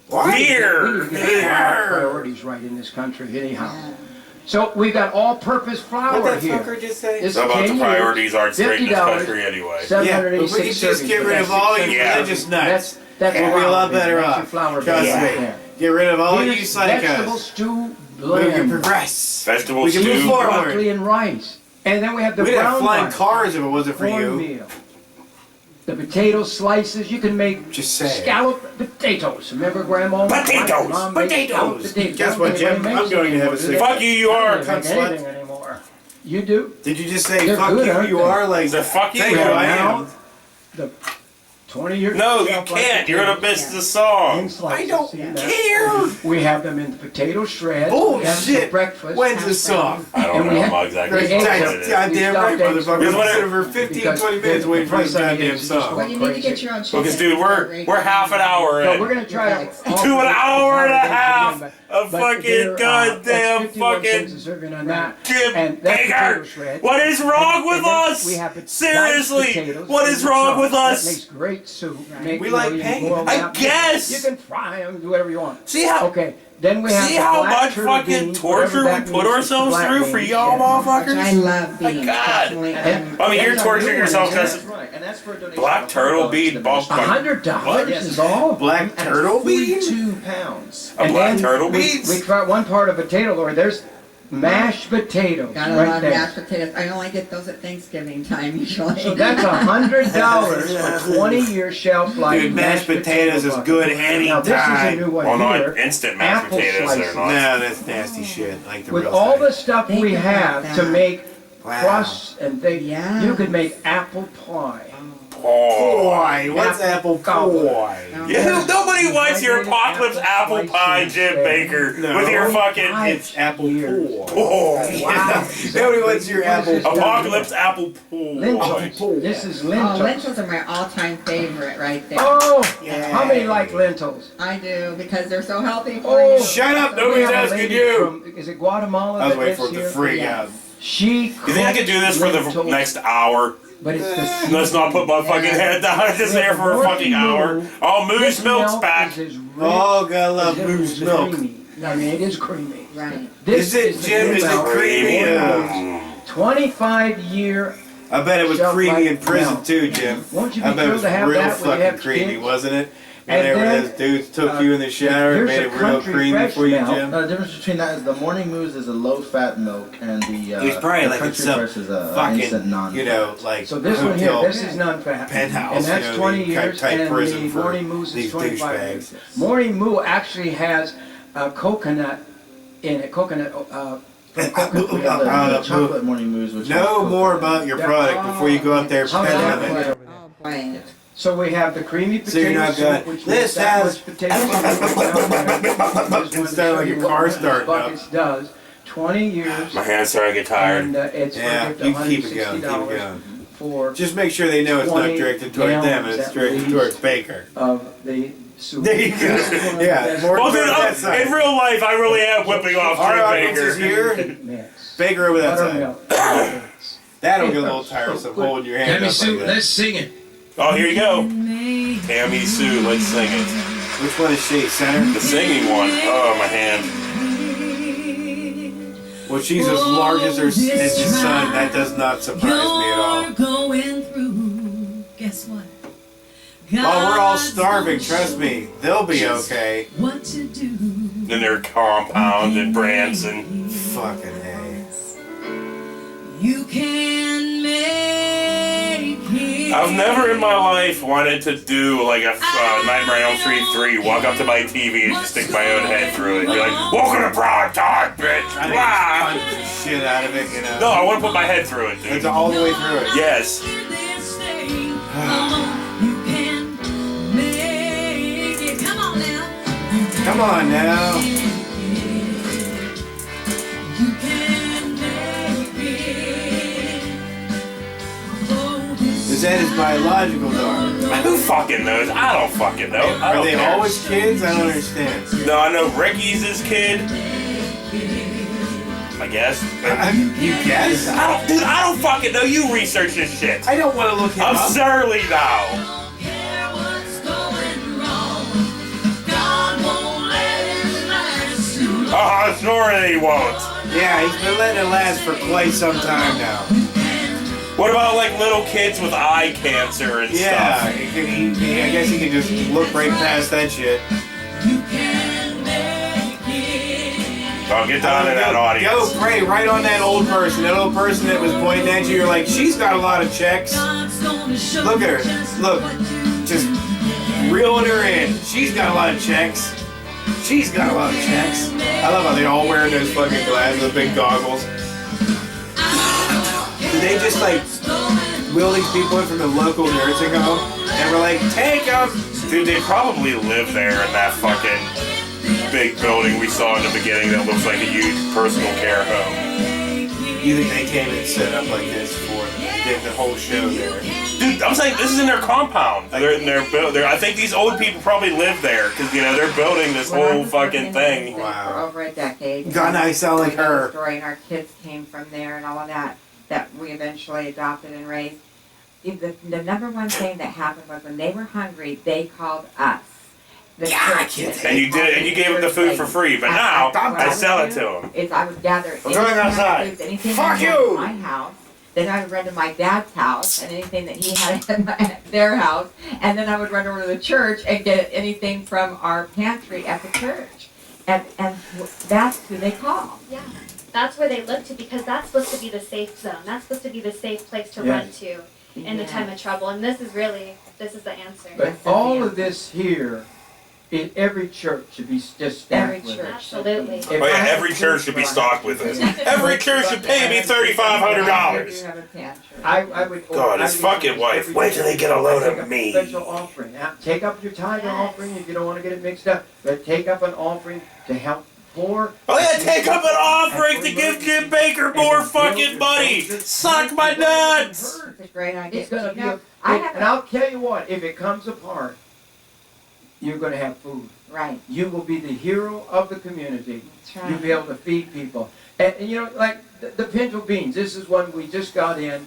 What? We Fear. need to get our priorities right in this country, anyhow. So we've got all-purpose flour What that here. fucker just say? This So about the 10 priorities aren't straight in this $50, country anyway. Yeah, but if we could 786 just get servings, rid but of all that's your Yeah. religious nuts. That's We'll be a flour, lot baby. better That's your off. flour, Trust baby, me. right there. Get rid of all you Here's vegetable psychos. stew We can blend, progress. Vegetable We can move stew. forward. broccoli and rice. And then we have the We'd have brown flying rice, cars if it wasn't for you. cornmeal. The potato slices, you can make Just say. scalloped potatoes. Remember Grandma? Potatoes! Mom made scalloped Potatoes! potatoes. Guess I don't what, think Jim? anybody I'm makes going to have a anymore, do cigarette. they? Fuck you, you I are. don't think they make anything anymore. You do? Did you just say They're fuck good, you? aren't You they? are like The fuck you thank you. are. I Now, am. the 20 years. No, you can't. You're gonna miss the song. I don't care. We have them in the potato shred. We have them for Bullshit. breakfast. When's the song? I don't And we know have- exactly There's what eggs. it is. Goddamn right, Stuffed eggs. motherfucker. Because I'm what- sitting for 15, because 20 minutes the waiting for this price on it goddamn is just song. Well, you need to get your own chicken. Because, dude, we're half an hour So in. we're gonna try To an hour and a half of fucking goddamn that's 51 fucking cents a serving on that. Jim And that's Bakker. potato shred. What is wrong with And then us? we have diced Seriously, potatoes what in is the wrong top. with That us? makes great soup. We like you can pain. boil I that. guess. You can fry them, do whatever you want. See how Okay, then we have see the how black much turtle fucking beans, torture whatever we that put means, ourselves black through for beans, y'all yeah. motherfuckers? I love My beans. God. personally. And- I mean, you're That's torturing a new yourself one, because That's right, and that's for a donation. black of turtle $100 bean to the bump. ministry. $100 Yes. is all. Black turtle bean? 42 pounds. a And black then turtle we beans. try one part of potato, Lord. There's mashed potatoes Gotta right love there. mashed potatoes. I only get those at Thanksgiving time usually. So that's $100 for 20 year shelf life. Dude, mashed potatoes is good Now this is a anytime. new one Well, not here. instant mashed Apple potatoes. They're slices. not. No, that's nasty shit. Like the With real all thing. the stuff Think we about have to that. make Wow. crusts and things, Yeah. you could make apple pie. Oh. Pie. What's apple pie? Yeah, nobody wants your apocalypse apple pie, Jim Baker, No. with your fucking It's apple pie. oh. Wow. Nobody wants your apple pie. Apocalypse apple pie. Lentils. This is Oh, lentils. lentils are my all-time favorite right there. Oh, Yeah. how many like lentils? I do because they're so healthy for Oh. you. Shut up, We nobody's have a asking lady you. from- is it Guatemala? I was that waiting for lives it to here? freak Yeah. out. She You think I could do this for the lentils, next hour? But it's the Let's not put my fucking head down. I'm just there for a fucking hour. Oh, Moose This Milk's milk back. is as rich Oh, gotta love as it moose is milk. creamy. I mean, it is creamy. Right. Is it, the Jim? good Is it milk. creamy? 25-year. I bet it was Shelf creamy in life prison milk. too, Jim. Won't you be I bet it thrilled was to have real that when you fucking have creamy, kids? wasn't it? And And there then, those dudes took you in the shower and here's made a it real country creamy fresh for you, milk. Jim. The difference between that is the morning moose is a low-fat milk, and the It's probably the like country some fresh is a fucking, instant non. you know, like So this one here, hotel this is non-fat. penthouse, And that's you know, 20 the years, type and prison the for Morning Moose these is 25 years. douchebags. Morning Moo actually has coconut in it, coconut, from coconut. We have the chocolate morning moose, which Know has more coconut. about your product before you go out there How's peddling that it. for you? Oh boy. So we have the creamy potato So you're not soup, good. which This means that has- much potato soup down there. It sounded like a car starting up. Buckets does 20 years. My hands starting to get tired. And it's Yeah, going to you keep it going, keep it $160 going. for Just make sure they know it's not 20 directed toward them, gallons it's at directed least. towards Baker. of the soup. There you go. Yeah, more Well, dude, toward that side. in real life, I really am whipping off Our Jim audience is Baker. here. Mix. Baker over that side. Buttermilk. That'll get a little tiresome holding your hand up like that. sing it. Oh, here you go. Tammy Sue, let's sing it. Which one is she? Center? The singing one. Oh, my hand. Well, she's as large as her son. That does not surprise me at all. Going through, guess what? While we're all starving, trust me, they'll be okay. What to do? Then their compound and Branson. Fucking A. You can make it. I've never in my life wanted to do like a Nightmare on Elm Street 3, walk up to my TV and just stick my own head through it. Be like, welcome to prime time, bitch! I think Blah! punch the shit out of it, you know. No, I want to put my head through it, dude. It's all the way through it. Yes. You can make it. Come on now. Come on now. You can make it. Oh, this Is that his biological daughter? Who fucking knows? I don't fucking know. I Are don't they care. always kids? I don't understand. No, I know Ricky's his kid. I guess. You guess? I don't fucking know. You research this shit. I don't want to look him I'm up. surly now. don't care what's going wrong. God won't let it last too long. Sure he won't. Yeah, he's been letting it last for quite some time now. What about like little kids with eye cancer and Yeah, stuff? I guess he can just look right past that shit. You can make it. Oh, get down to that audience. Go pray right on that old person. That old person that was pointing at you. You're like, she's got a lot of checks. God's gonna show Look at her. just Look. what to do. Just reeling her in. She's got a lot of checks. She's got a lot of checks. I love how they all wearing those fucking glasses, those big goggles. Did they just like wheel these people in from the local nursing home and we're like, take them? Dude, they probably live there in that fucking big building we saw in the beginning that looks like a huge personal care home. You think they came and set up like this for them? They did the whole show there. Dude, I'm saying this is in their compound. They're in their I think these old people probably live there because you know they're building this When I whole was fucking working in thing. Houston for over a decade. God, I sound like her. Story, and our kids came from there and all of that we eventually adopted and raised. The number one thing that happened was when they were hungry, they called us. The church. And you did, and you gave them the food for free. But now I sell it to them. Is I would gather I'm going outside. anything Fuck that I had you! in my house. Then I would run to my dad's house and anything that he had at their house. And then I would run over to the church and get anything from our pantry at the church. And that's who they call. Yeah. That's where they look to because that's supposed to be the safe zone. That's supposed to be the safe place to run to in the time of trouble. And this is the answer. But all of this here, in every church should be just stacked with it. Absolutely. Oh yeah, every church should be stocked with it. Every church should pay me $3,500. I would. God, his fucking wife. Wait till they get a load Take of up me. Special offering. Now, take up your tithe offering if you don't want to get it mixed up. But take up an offering to help poor. Oh yeah, take up an offering to give Jim Baker more fucking money. Suck my nuts. It's a great idea. It's gonna be. and I'll tell you what. If it comes apart, you're gonna have food. Right. You will be the hero of the community. That's right. You'll be able to feed people. And you know, like the pinto beans. This is one we just got in,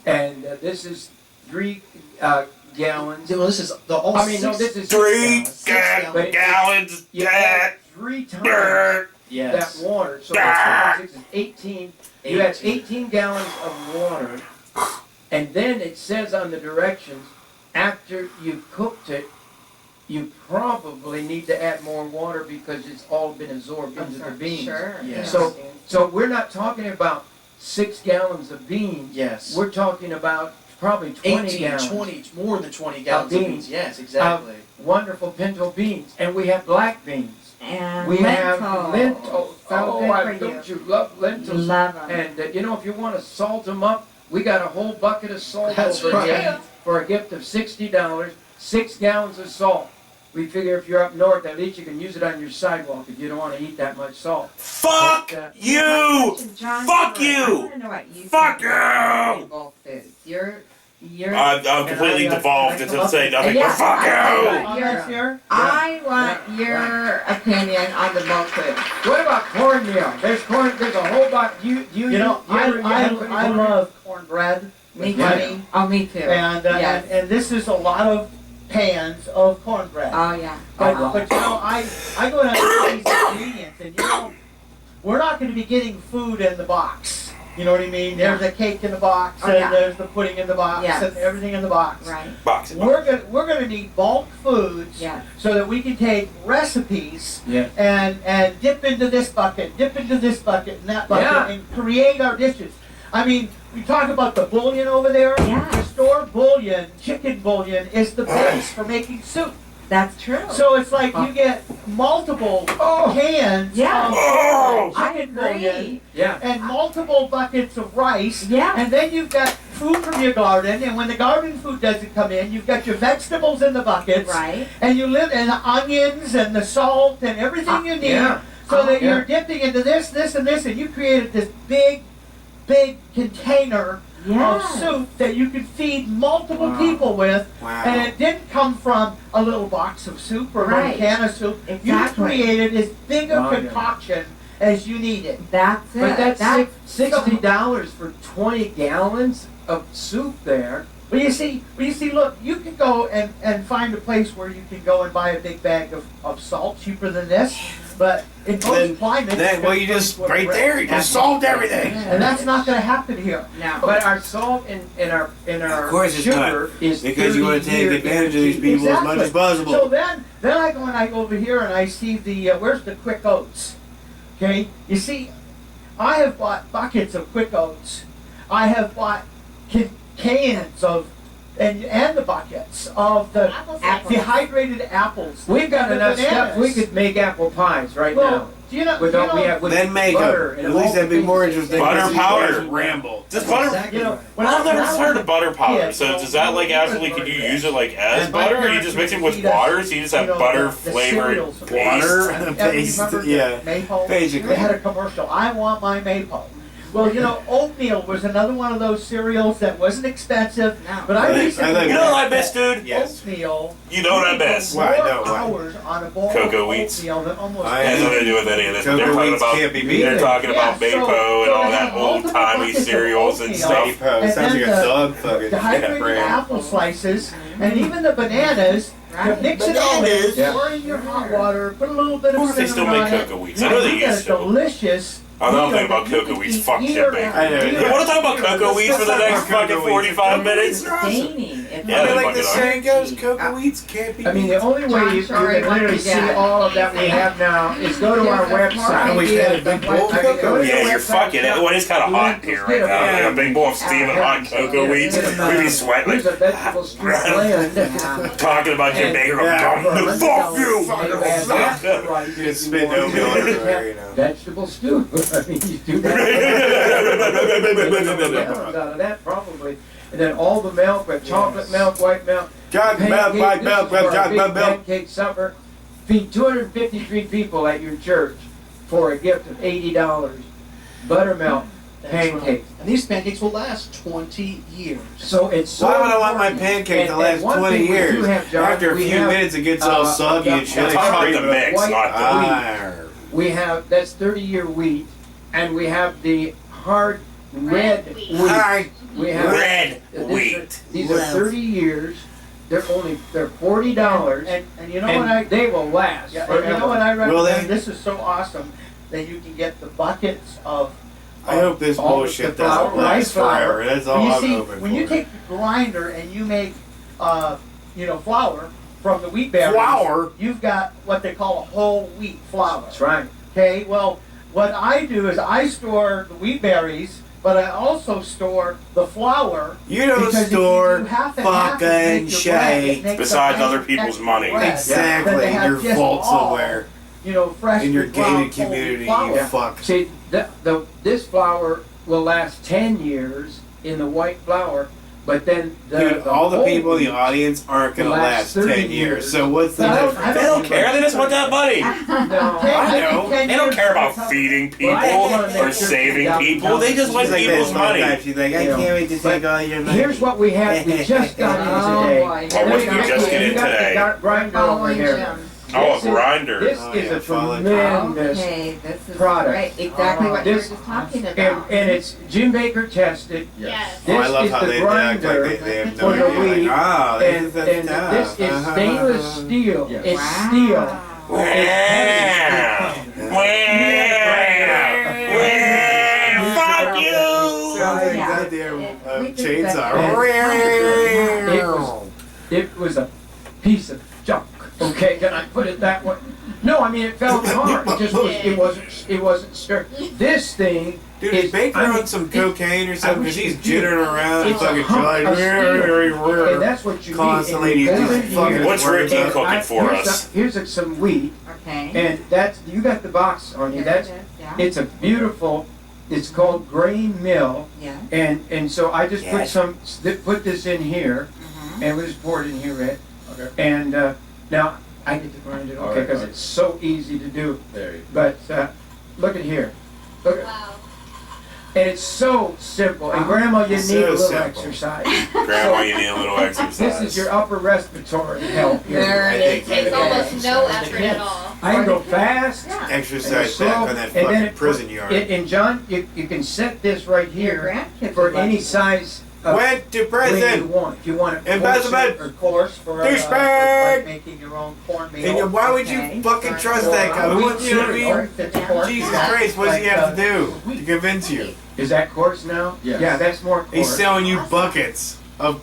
and this is 3 gallons. Well, this is the all. I mean, no, this is 3 But gallons. You add 3 times Yes. that water. So that's 6 is 18. You have 18 gallons of water, and then it says on the directions, after you've cooked it, you probably need to add more water because it's all been absorbed into the beans. Sure. Yes. So we're not talking about 6 gallons of beans. Yes. We're talking about probably 20 18, gallons. 20, more than 20 gallons of beans. beans. Yes, exactly. Wonderful pinto beans, and we have black beans. And We have lentils. lentils. So good for don't you love lentils? Love 'em. And you know, if you want to salt them up, we got a whole bucket of salt That's over right. here. for a gift of $60, 6 gallons of salt. We figure if you're up north, at least you can use it on your sidewalk if you don't want to eat that much salt. Fuck you! John, Fuck I you! want to know what you Fuck think about you! bulk foods. You're. I'm completely devolved into saying nothing but fuck you! I want your opinion on the bulk food. What about cornmeal? There's a whole lot. You know, I love cornbread Me with too. honey, Oh, me too. Yes. and this is a lot of pans of cornbread. Oh, yeah. But you know, I go down to these ingredients, and you know, we're not going to be getting food in the box. You know what I mean? There's a cake in the box, Oh, and yeah. there's the pudding in the box, Yes. and everything in the box. Right. Box. We're gonna need bulk foods, Yes. so that we can take recipes Yeah. and dip into this bucket, dip into this bucket, and that bucket, Yeah. and create our dishes. I mean, we talk about the bouillon over there. Yeah. The store bouillon, chicken bouillon, is the base for making soup. That's true. So it's like you get multiple cans Yeah. of I chicken bouillon agree. Yeah. and multiple buckets of rice. Yeah. And then you've got food from your garden, and when the garden food doesn't come in, you've got your vegetables in the buckets. Right. And you live and the onions and the salt and everything you need, Yeah. so that Yeah. you're dipping into this, and this, and you created this big container of Yes. soup that you could feed multiple people with. Wow. And it didn't come from a little box of soup or Right. a can of soup. Exactly. You created as big a Oh, yeah. concoction as you needed. That's it. But that's That's $60 for 20 gallons of soup there. Well, you see, look, you can go and find a place where you can go and buy a big bag of salt cheaper than this, but in most climates, Then, well, you just, right there, you just solved everything. and that's not going to happen here. no. But our salt in our Of course it's sugar is Because you want to 30 take year advantage of these people as much as So possible. then I go and I go over here and I see the where's the quick oats? Okay, you see, I have bought buckets of quick oats. I have bought cans of and the buckets of the dehydrated apples. We've got The enough stuff. bananas. We could make apple pies right now. Well, do you know? Without we have with Then make butter them. and At least all that'd be things more that- interesting. Butter because these powder. guys ramble. Does butter? You know, I've never heard of butter powder. Yeah, So does that like actually? Could you use it like as And my butter, or you parents just mix it would with feed us, water? So you just have you know, butter the flavored cereals. paste? Water, Ever paste, remember yeah. the Maple? Basically. They had a commercial. I want my maple. Well, you know, oatmeal was another one of those cereals that wasn't expensive, No. but I I recently like You know what I miss, dude? Yes. oatmeal. You know what I miss? More Why? No, why? hours on a bowl Cocoa of wheats. oatmeal than almost. I It has am- nothing to do with any of this. Cocoa They're talking wheats about can't be beat. they're talking Yeah, about Mapo so and all they that have old multiple timey buckets of cereals and oatmeal. stuff. Mapo. And Sounds then like a the dog fucking Dehydrated brand. apple slices and even the bananas. Right. You mix it all in, Bananas. Yeah. pour in your hot water, put a little bit of They cinnamon still make on it. cocoa wheats. I know they You get used a to. delicious. I'm not meal thinking about that you cocoa can wheats. eat Fuck year Jim Baker. after I know. year You want to talk about after year. cocoa wheats for the next Cocoa fucking wheats. 45 minutes? Staining. Yeah, It's they I mean, like fucking the are. saying goes, cocoa wheats can't be I mean, beat. the only way John you Shorey, can what literally you see got? all of that we have now is go to our website. I wish they had a big bowl of cocoa. Yeah, you're fucking it. Well, it's kind of hot in here right now. Like a big bowl of steaming hot cocoa wheats. We'd be sweating Here's a like vegetable stew blend. talking about Jim Baker. Yeah. Fuck you! You just spit oatmeal everywhere, you know. Vegetable stew. I mean, you do that. Out of that probably. And then all the milk, with chocolate milk, white milk, Chocolate milk, white milk, chocolate milk. pancake supper. Feed 253 people at your church for a gift of $80. Buttermilk, pancakes. And these pancakes will last 20 years. So it's so Why would I want my important. pancake to And last one 20 thing we do years? have, John, After a we few have, minutes, it gets all soggy and shit. Talk about the mix, white not the wheat. We have, that's 30-year wheat, and we have the hard red Red wheat. wheat. Hi. We have Red these are- wheat. These are 30 years. They're $40, And you know what I? and they will last Yeah, forever. and you know what I Will they? recommend? This is so awesome that you can get the buckets of. I hope this all bullshit the flour, doesn't last rice flour. forever. That's all you I'm see, hoping when for. you take the grinder and you make, flour from the wheat berries. Flour? You've got what they call a whole wheat flour. That's right. Okay, well, what I do is I store the wheat berries, but I also store the flour. You don't because if you store do half and half to make fucking your shit. bread, it makes Besides a nice other people's extra money. bread Exactly, that they in have your just vault all, somewhere. Fresh In your ground gated whole community, flour. you fuck. See, this flour will last 10 years in the white flour, But then Dude, all the whole people in the beach audience aren't gonna lasts last 30 10 years. years. So what's the I don't- difference? They don't care. They just want that money. No, I know. They don't care about feeding people or saving people. They just want She's like people's this all the money. time. She's like, I You know, can't wait to take all your money. here's what we have. We just got in Oh, today. boy. Oh, what did we just get in You got the today? grinder over Following here. Jim. Oh, This a is- grinder. This Oh, is yeah, a follow- tremendous Okay, this is product. great. Exactly what you were This- just talking and, about. and it's Jim Bakker tested. Yes. This Oh, I love is how the they act grinder like they have no for the idea. wheat, Like, oh, this and, is the and stuff. this is stainless steel. Yes. It's Wow. steel. Wow. Fuck you! Sounds like Yeah. goddamn We just chainsaw. It was a piece of junk. Okay, can I put it that way? No, I mean it fell apart. It just was. It wasn't stirred. This thing. Dude, is is Baker I mean, on some cocaine or something? Because he's wish you did. jittering around and It's a fucking hump like, of steel. And that's what you constantly. need. He's And just fucking What's Ricky working. cooking for us? Here's some wheat, Okay. and that's you got the box on you. There That's it is, yeah. it's a beautiful. It's called grain mill, Yeah. and so I just Yes. put this in here, and we just pour it in here, Red. Okay. And now I get to grind it, All okay, right, because all right. it's so easy to do. There you But look at here, look at, Wow. and it's so simple. And Grandma, you So need a little simple. exercise. Grandma, you need a little exercise. This is your upper respiratory health. here. There I it think is. It takes Yeah. almost no effort at all. I can go fast. Yeah. Exercise slow, back on that and then fucking it prison put- yard. And John, you can set this right Your here grandkids for would love any it. size of Went to grain you prison. want. If you want it Embezzlement. coarser Or course for Douchebag! like making your own cornmeal. And why would you Okay. fucking trust that guy? Who wants you to be? Or if it's pork, Jesus yeah. Christ, what does he Like, have to do to convince you? Is that coarse now? Yes. Yeah, that's more coarse. He's selling you buckets of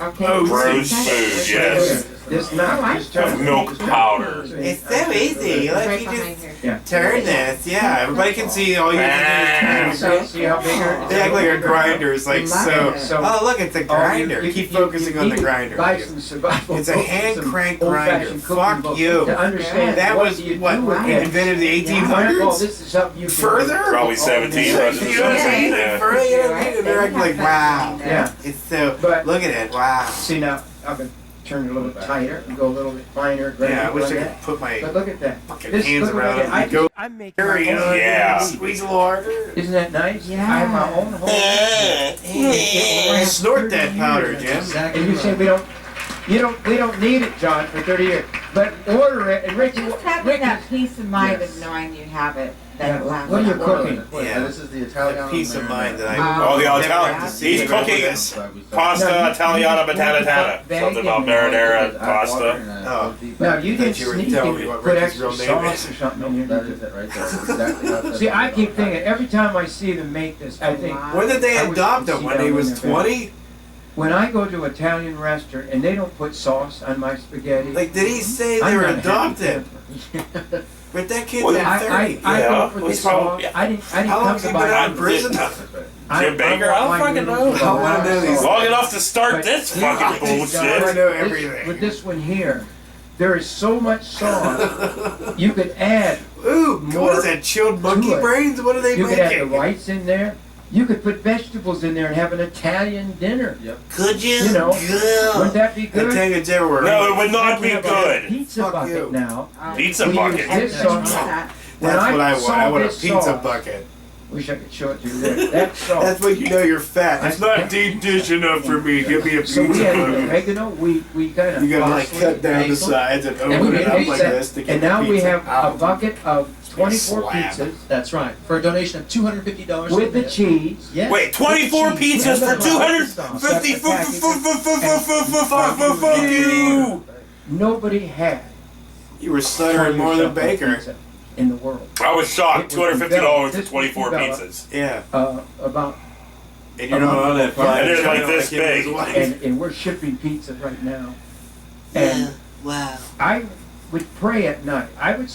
Okay. Oh, Gross food, yes. This not just Of milk powder. It's so easy. Let Right me behind just here. turn this. Yeah, everybody can see. All you have to do is turn. See how big her- They act like a grinder is like Love so. it. Oh, look, it's a grinder. Keep focusing on the grinder. Buy some survival It's a books, hand some crank old-fashioned grinder. cooking Fuck books you. To understand That what was do you what do with Right. it. invented in the Well, 1800s. this is something you can Further? Probably 17, You wasn't don't it? need it Yeah. further. You don't need it. They're acting like, wow. Yeah. It's so. But- Look at it. Wow. See now, I can turn it a little bit tighter and go a little bit finer. Yeah, I wish I like could that. put my But look at that. fucking This- hands look what around I it did. I and go. I'm making There you go. Yeah. Squeeze a little harder. Isn't that nice? Yeah. I have my own home. Snort that powder, Jim. And you say we don't need it, John, for 30 years. But order it, and Ricky, Just having that peace of mind of knowing you have it, that it lasts. what are you that cooking? long. Yeah. This is the Italian. Peace of mind that I. Oh, the never Italian. have to see He's it. cooking pasta No, you- Italiana you just Batanatana. bag Something it about and- marinara pasta. Oh. Now, you Thought didn't you were sneak telling me and what put Ricky's extra real name sauce is. or something in That here. is it right there. That's exactly how it says See, it. I keep thinking, every time I see them make this, I think, When did they I wish adopt you could him? see When down he in was their belly. 20? when I go to an Italian restaurant and they don't put sauce on my spaghetti, Like, did he say they I'm were not a happy adopted? camper. But that kid's Well, at I 30. go Yeah, for the it's probably- sauce. I didn't How long come has to he buy been out of it. prison? Jim I Baker? I don't want my fucking know. noodles I wanna without know these. sauce. Long enough to start But this here's fucking the thing, John, I wanna bullshit. know this- everything. With this one here, there is so much sauce. You could add, Ooh, More what is that? Chilled monkey to it. brains? What are they you could add the making? rice in there. You could put vegetables in there and have an Italian dinner. Could you? You know, Yeah. wouldn't that be The good? Tangas everywhere. No, it would not be We have a good. Pizza Fuck bucket you. now. Oh. Pizza We bucket. use And this then sauce. that. When That's what I want. saw I want a this pizza sauce- bucket. Wish I could show it to you there. That sauce. That's when you know you're fat. It's I- not deep dish enough for me. Give me a pizza So we had bucket. oregano. We kind of You gotta like cut down the sides and and open we it made up pizza. like this to get And the now we pizza have a out. bucket of 24 Slab. pizzas That's right. For a donation of $250 with the cheese. Yes. Wait, 24 With cheese. pizzas for Yeah. 250? Fuck you! Nobody had You were stuttering more than Baker. pizza in the world. I was shocked. It was $250 for developed. 24 This was pizzas. Yeah. About And you're not on that flight. And it's like China this him and his big. wife. and we're shipping pizza right now. And Wow. I would pray at night. I would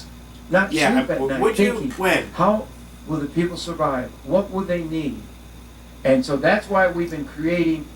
not Yeah. sleep at night Would you? thinking, When? how will the people survive? What will they need? And so that's why we've been creating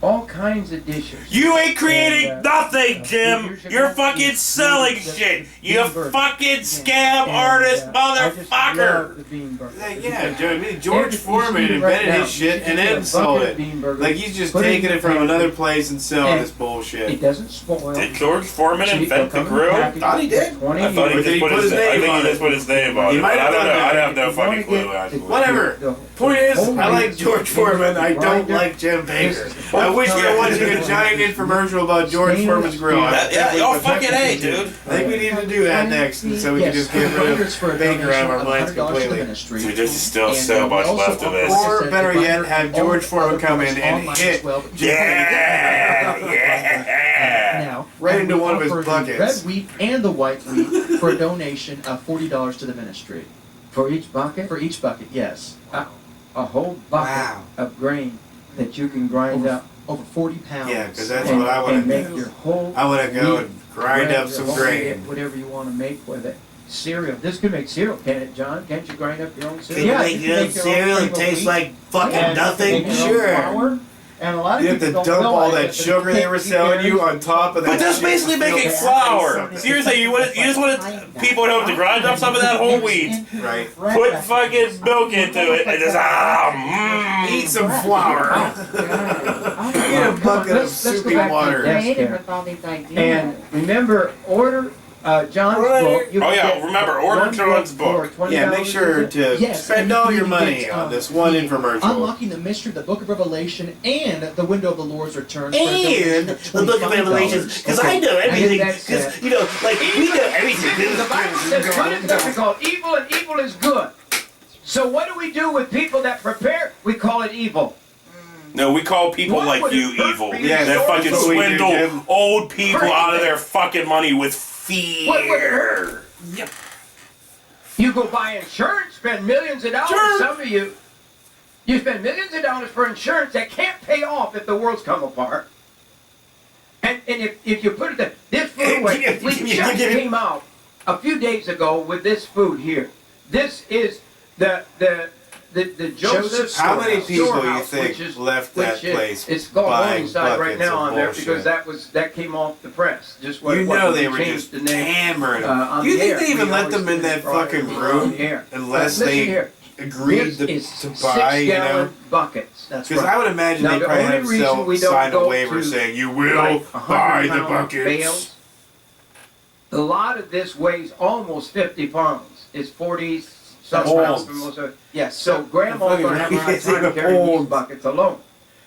all kinds of dishes. You ain't creating And, nothing, a few Jim. years ago, You're we fucking selling created the shit. You bean burger. fucking scam And, artist I just motherfucker. love the bean burger. Yeah, Because George if you Foreman see right invented now, his shit you and get a then sold bucket it. of bean burgers, Like he's just put taking in it from the another pantry, place and selling and this bullshit. It doesn't spoil. Did George Foreman See, invent the they'll come in grill? packages Thought he did. for 20 I thought he years. just put his name. I think he just put his name on He it. might have I don't done know. that. I have no If you wanna fucking clue. get- Actually. Whatever. the Point is, whole I like wheat George Foreman. I don't grinder. like Jim Baker. This- I wish they were watching a giant infomercial about George Foreman's grill. Oh fucking A, dude. I think we need to do that next, so we can just get rid Hundreds for a of Baker out of our donation minds $100 to the completely. ministry. Dude, there's still And, so we much also left of this. Or offer better the yet, Bakker have and George all Foreman other come in products and online hit. as well, but just Yeah. now, Right and into we one of his offer the buckets. red wheat and the white wheat for a donation of $40 to the ministry. For each bucket? For each bucket, yes. A whole bucket Wow. of grain that you can grind up. Over 40 pounds. Yeah, because that's and, what I want and to make do. your whole I want to go wheat and grind bread, up your some whole grain. wheat, whatever you want to make with it. Cereal. This could make cereal, can it, John? Can't you grind up your own cereal? Yeah, you can make your own cereal cream and of tastes wheat. like fucking And nothing? make your own Sure. flour. And a lot of You have to people dump don't all realize that but sugar they were selling you on top of that. But that's shit. basically making Still flour. something. Seriously, you just want people to have to grind up some of that whole wheat, Right. put fucking milk into it, and just Eat some flour. Eat a bucket of Let's go soupy back to water. that. Creative with all these ideas. And remember, order John's book. You Oh, can yeah, get remember, order one John's book. for $20. Yeah, make sure to Yes, spend and all you your can money get, on this one infomercial. Unlocking the mystery of the Book of Revelation and the Window of the Lord's Return. for a donation And of the Book of $25. Revelations, because I know everything. Because, you know, like, we know everything. The Bible says good is nothing called evil, and evil is good. So what do we do with people that prepare? We call it evil. No, we call people What like would you it hurt evil. for you Yeah, That to fucking that's what we do, swindle Jim. old people Crazy. out of their fucking money with fear. What would it hurt? You go buy insurance, spend millions of dollars. Sure. Some of you spend millions of dollars for insurance that can't pay off if the world's come apart. And if you put it there, this food away, we just came out a few days ago with this food here. This is the Joseph. How many people you Storehouse, think which is- left that which is- place It's called buying Morningside right buckets now of on there bullshit? because that came off the press. Just what You it was. know they We were changed just the name, hammering them. on Do you the think air. they even We let always them in did that prior fucking on room the air. unless Listen they here. agreed This to is buy, you know? 6-gallon buckets. That's Because right. I would imagine Now, they the probably only have reason we don't signed a go waiver to, saying you will like, buy the 100-pound buckets. bales. A lot of this weighs almost 50 pounds. It's 40 some Molds. pounds for most of it. Yes. So grandma's going to have a hard time carrying these Molds. buckets alone.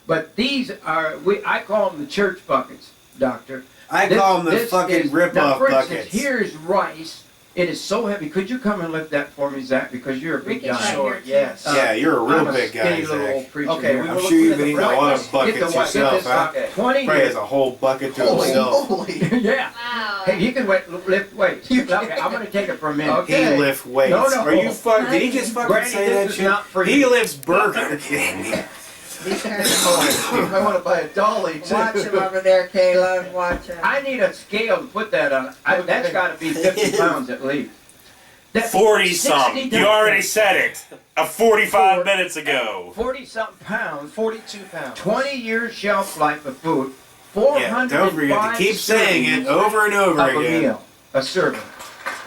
But these are, I call them the church buckets, Doctor. I call them the This fucking is- rip-off now, for instance, buckets. here's rice. It is so heavy. Could you come and lift that for me, Zach? Because you're a big Ricky's guy. right Sure, here, too. yes. Yeah, you're a real I'm big guy, skinny little Zach. old preacher Okay, here. we I'm will sure look you've at been the eating a lot of Get buckets the white- get yourself, this huh? bucket. 20 Probably has years. a whole bucket to Holy himself. moly. Yeah. Wow. Hey, you can lift weights. Okay, I'm going to take it for a minute. Okay. He lift weights. No, no. Are you fuck? Did he just fucking Granny, say this that is shit? not for He you. lifts Burger King. These are I want to buy a dolly too. watch him over there, Kayla. Watch him. I need a scale to put that on. That's got to be 50 pounds at least. That's 40 some. 60 You already said it. 45 minutes ago. 40 something pounds. 42 pounds. 20 years shelf life of food. Yeah, 405 don't forget to keep saying it over and over of a again. meal, a serving.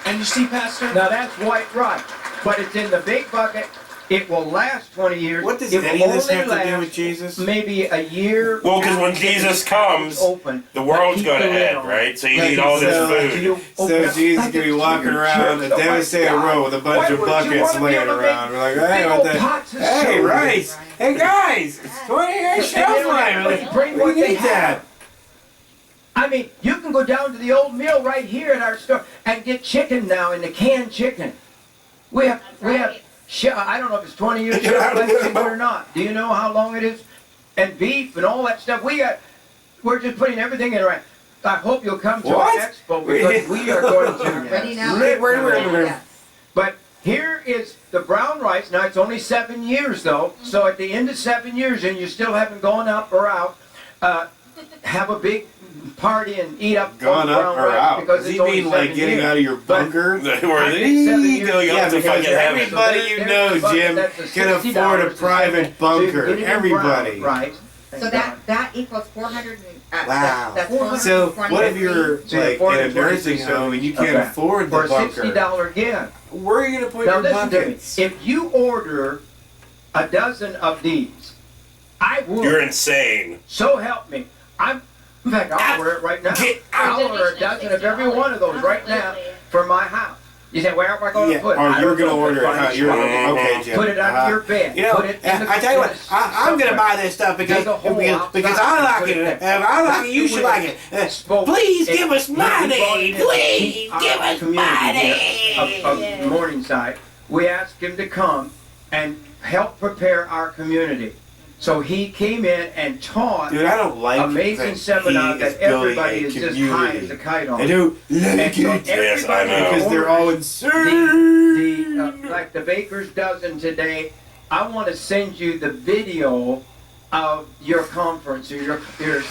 And you see, Pastor? Now that's white rice, but it's in the big bucket. It will last 20 years. What does It will any of this only have to do last with Jesus? Maybe a year. Well, 'cause when after Jesus the comes, package open, The world's keep going to the lid end, on. right? So you Like need all this so- food. You open So up Jesus like can be it's walking your around church. a Oh my devastated God. road with a bunch Why of would you buckets wanna be laying able to around. We're like, make hey, big what old the? pots of Hey, soup? rice. Hey, guys. 20 years shelf And life. they bring We what they need that. have. I mean, you can go down to the old mill right here at our store and get chicken now in the canned chicken. We have I don't know if it's 20 years shelf life chicken or not. Do you know how long it is? And beef and all that stuff. We're just putting everything in right. I hope you'll come to What? our expo because we are going to Ready now? live Yes. But here is the brown rice. Now it's only 7 years though. So at the end of 7 years and you still haven't gone up or out, have a big party and eat up all Gone the up brown or rice out? because Does it's he only mean like 7 getting years. out of your bunker? Where I think 7 years. going Yeah, up to because fucking heaven. everybody you know, Jim, can afford a private bunker. Everybody. Right. So that equals 400. Wow. That's So 420. what if you're So like you're in a nursing home and you can't Okay. afford the For a bunker? $60 gift. Where are you gonna put Now your listen to me. buckets? If you order a dozen of these, I will. You're insane. So help me. In fact, I'll order it right now. I'll order a dozen of every one of those right now for my house. You say, where am I going to put it? Or I you're don't gonna know. order it. Find Huh? a You're spot. okay, Jim. Put it under your bed. You know, Put it in the I tell you what, I'm gonna buy this stuff because Dig a hole because outside I and like put it. there. If I like it, you That's should the like way it. spoke. Please give us When we brought money. it in to Please keep our give us community here money. of Morningside, we asked him to come and help prepare our community. So he came in and taught Dude, I don't like amazing that seminar he that is building everybody a is just high community. as a kite on. I do like And so it. Yes, I everybody know. Because they're all orders insane. like the Baker's dozen today. I want to send you the video of your conference or your service,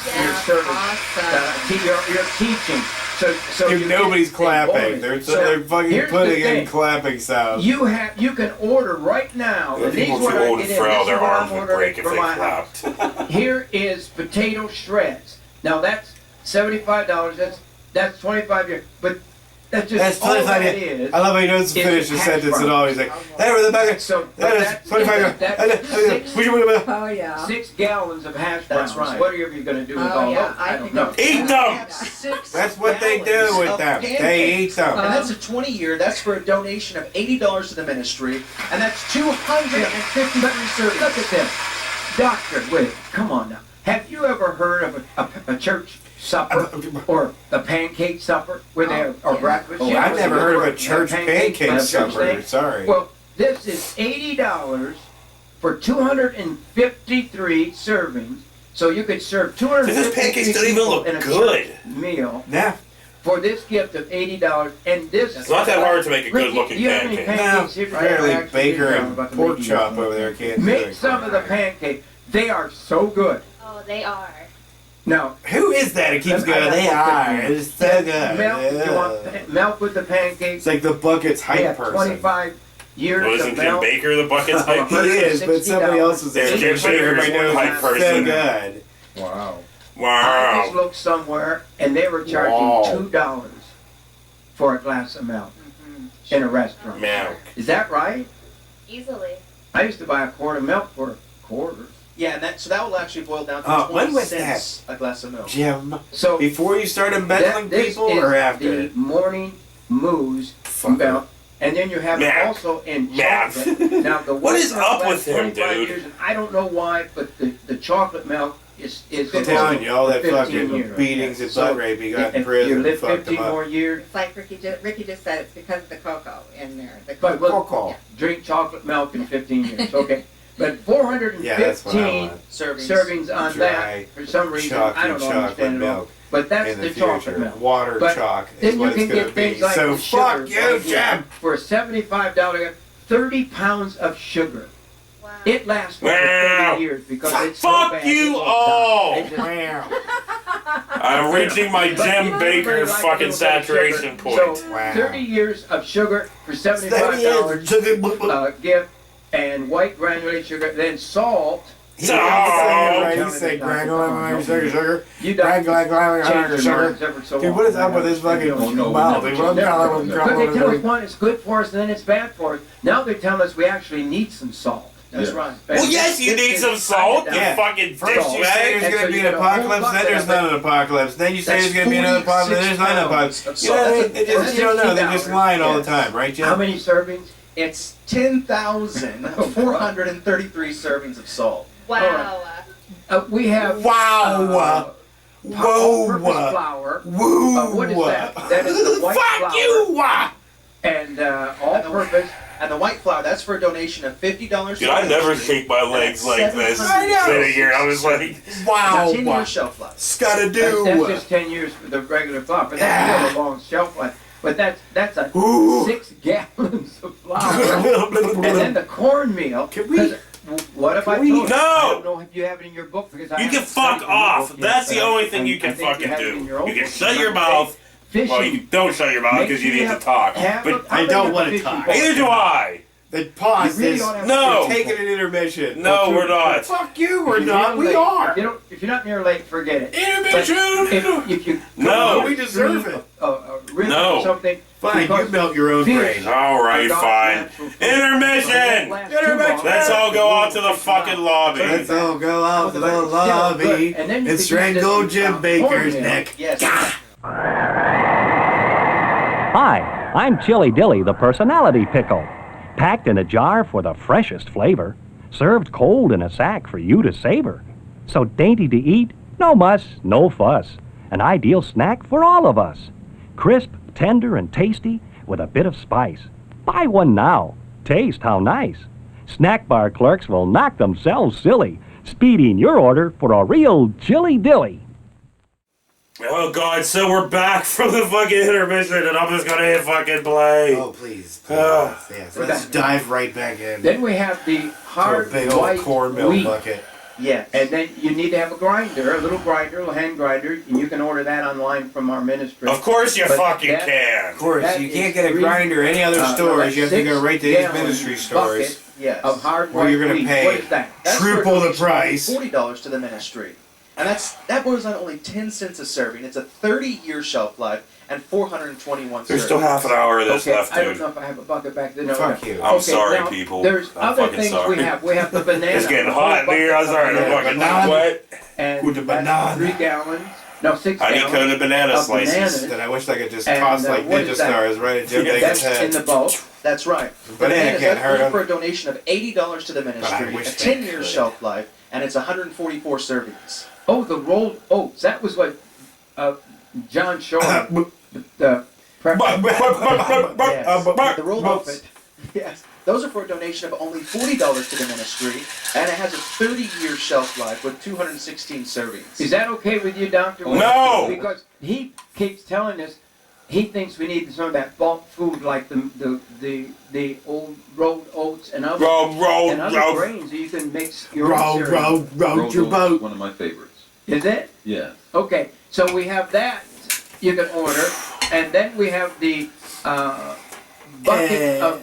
your teaching. So Dude, you nobody's get clapping. involved. They're So fucking here's the putting in thing. clapping sounds. You can order right now. The And these people what too I old get and in. frail, This is their what arms I'm would ordering break if for they my house. clapped. Here is potato shreds. Now that's $75. That's 25 years. But that's just That's all 25 that years. is. I love how he knows to is finish the hash sentence browns. at all. He's like, hey, with the bucket. So That is that's 25 years. Oh, yeah. 6 gallons of hash browns. That's right. What are you going to do with Oh, all yeah, those? I I don't think know. Eat them! That's what they do with them. They eat them. And that's a 20-year. That's for a donation of $80 to the ministry, and that's 253 servings. Look at this. Doctor, wait, come on now. Have you ever heard of a church supper or a pancake supper where they have, or yeah. breakfast? Oh, Yeah, I've where never they heard of a have church pancakes pancake on a church supper. thing? Sorry. Well, this is $80 for 253 servings. So you could serve 253 Those pancakes don't even look in a good. church meal Yeah. for this gift of $80. And this It's not that hard to make a Ricky, good-looking do you have any pancake. pancakes here today? Apparently Actually, Baker I'm and about to pork make you chop one. over there can't do Make it. some of the pancakes. They are so good. Oh, they are. Now, Who is that? It keeps I going. got They to are. pick It's so good. milk. You want Yeah. milk with the pancakes? It's like the bucket's They hype have person. 25 years Well, of isn't Jim milk. Baker the bucket's hype He person? is, but somebody else is There's there. Jim Baker's Everybody knows hype it's so person. good. Wow. I Wow. just looked somewhere, and they were charging Wow. $2 for a glass of milk in a restaurant. Milk. Is that right? Easily. I used to buy a quart of milk for a quarter. Yeah, and so that will actually boil down to Oh, 20 when was cents a glass of milk. Jim, So before you start embezzling this people is or after? the morning moose Fuck milk. And then you have it Milk. also in Milk. chocolate. Now the What is one up milk with lasts him, 25 dude? years, and I don't know why, but the chocolate milk is I'm telling you, all that 15 fucking years. beatings and So, butt rape he got in if prison you live fucked him 15 up. more years, It's like Ricky just said, it's because of the cocoa in there. The but cocoa. we'll Cocoa. drink chocolate milk in 15 years. Okay. But Yeah, that's what I 415 want. servings on Dry, that for some reason. chalky I don't know, chocolate understand it all. milk But that's in the the chocolate future. milk. Water But chalk is Then what you can it's going get to be. things like So the fuck sugar. you, Jim! For a $75, 30 pounds of sugar. Wow. It lasts for Wow. 30 years because it's so Fuck bad, you it won't all. die. It just- I'm reaching my But Jim people Baker really like a fucking little bit of saturation sugar. point. So Wow. 30 years of sugar for $75 gift, and white granulated sugar, then salt. He So- said granulated sugar. You don't Granulated change your sugar. minds ever so Dude, what is often. up with this fucking mouth? Dude, what But they tell us one is good for us and then it's bad for us. Now they're telling us we actually need some salt. That's right. Well, yes, you need some salt, you Yeah. fucking First you say douchebag. there's going to be an apocalypse, then there's not an apocalypse. Then you say there's going to be another apocalypse, then there's not an apocalypse. You know, you don't know. They're just lying all the time, right, Jim? How many servings? It's 10,433 servings of salt. Wow. We have Wow. all-purpose Whoa. flour. Woo. What is that? That is the white Fuck flour. you. And all-purpose. And the white flour, that's for a donation of $50. Dude, I never shake my legs like this. I know. Sitting here, I was like, Wow. 10-year shelf life. Scotta That's do. just 10 years for the regular flour. But that's still a long shelf life. But that's a Ooh. 6 gallons of flour. And then the cornmeal. Can we- 'cause what if I Can we- told you? No! I don't know if you have it in your book because I you can haven't fuck studied your off. book yet, That's the but only thing you I can think fucking have it in do. your own You can book. shut your mouth. Fishing. Well, you don't shut your mouth Make because you sure need to have- talk. have But a- how I many don't have wanna fishing talk. boats? neither do I. Then pause You really this. ought to have- No. We're taking an intermission. No, we're not. Fuck you, we're If you're not. near We lake- are. If you're not near a lake, forget it. Intermission! But if you No. We deserve it. a river No. or something. Fine, you because melt your own fish brain. All right, are God's fine. natural food. Intermission! It won't last too long. Let's all go out to the fucking lobby. Let's all go out to the Still good. lobby And then you and could strangle use this, Jim Baker's cornmeal. neck. Yes. Hi, I'm Chili Dilly, the personality pickle. Packed in a jar for the freshest flavor. Served cold in a sack for you to savor. So dainty to eat, no muss, no fuss. An ideal snack for all of us. Crisp, tender, and tasty with a bit of spice. Buy one now. Taste how nice. Snack bar clerks will knock themselves silly, speeding your order for a real Chili Dilly. Oh God! So we're back from the fucking intermission, and I'm just gonna hit fucking play. Oh, please. Yes, let's dive right back in. Then we have the hard To a big old white cornmeal wheat. bucket. Yes. And then you need to have a grinder, a little hand grinder, and you can order that online from our ministry. Of course you But fucking that- can. Of course, That you is can't get a three- grinder any other stores. You have to go right to these 6-gallon ministry stores. bucket Yes. Of hard Where white you're gonna wheat. pay What is that? That's for a triple the donation of price. $40 to the ministry. And that boils down to only 10 cents a serving. It's a 30-year shelf life and 421 There's servings. still half an hour of this Okay, left, I don't dude. know if I have a bucket back there. No, Fuck no. you. I'm Okay, sorry, now, people. There's I'm other fucking things sorry. we have. We have the banana. It's getting the whole hot in here. I'm bucket starting of to fucking banana. sweat. And With the that's banana. 3 gallons. No, 6 I need gallons. coated banana of slices. bananas. That I wish I could just And, toss like what ninja is that? stars right at Jim Baker's That's in head. the bulk. That's right. Banana Bananas, can't that's hurt good 'em. for a donation of $80 to the ministry, wish a they 10-year could. shelf life, and it's 144 servings. Oh, the rolled oats. That was what John showed me. The prep. Yes. The rolled oats. Yes. Those are for a donation of only $40 to the ministry, and it has a 30-year shelf life with 216 servings. Is that okay with you, Doctor? No! Because he keeps telling us he thinks we need some of that bulk food like the old rolled oats and other grains that you can mix your own cereal. Row your boat. One of my favorites. Is it? Yeah. Okay, so we have that you can order, and then we have the bucket of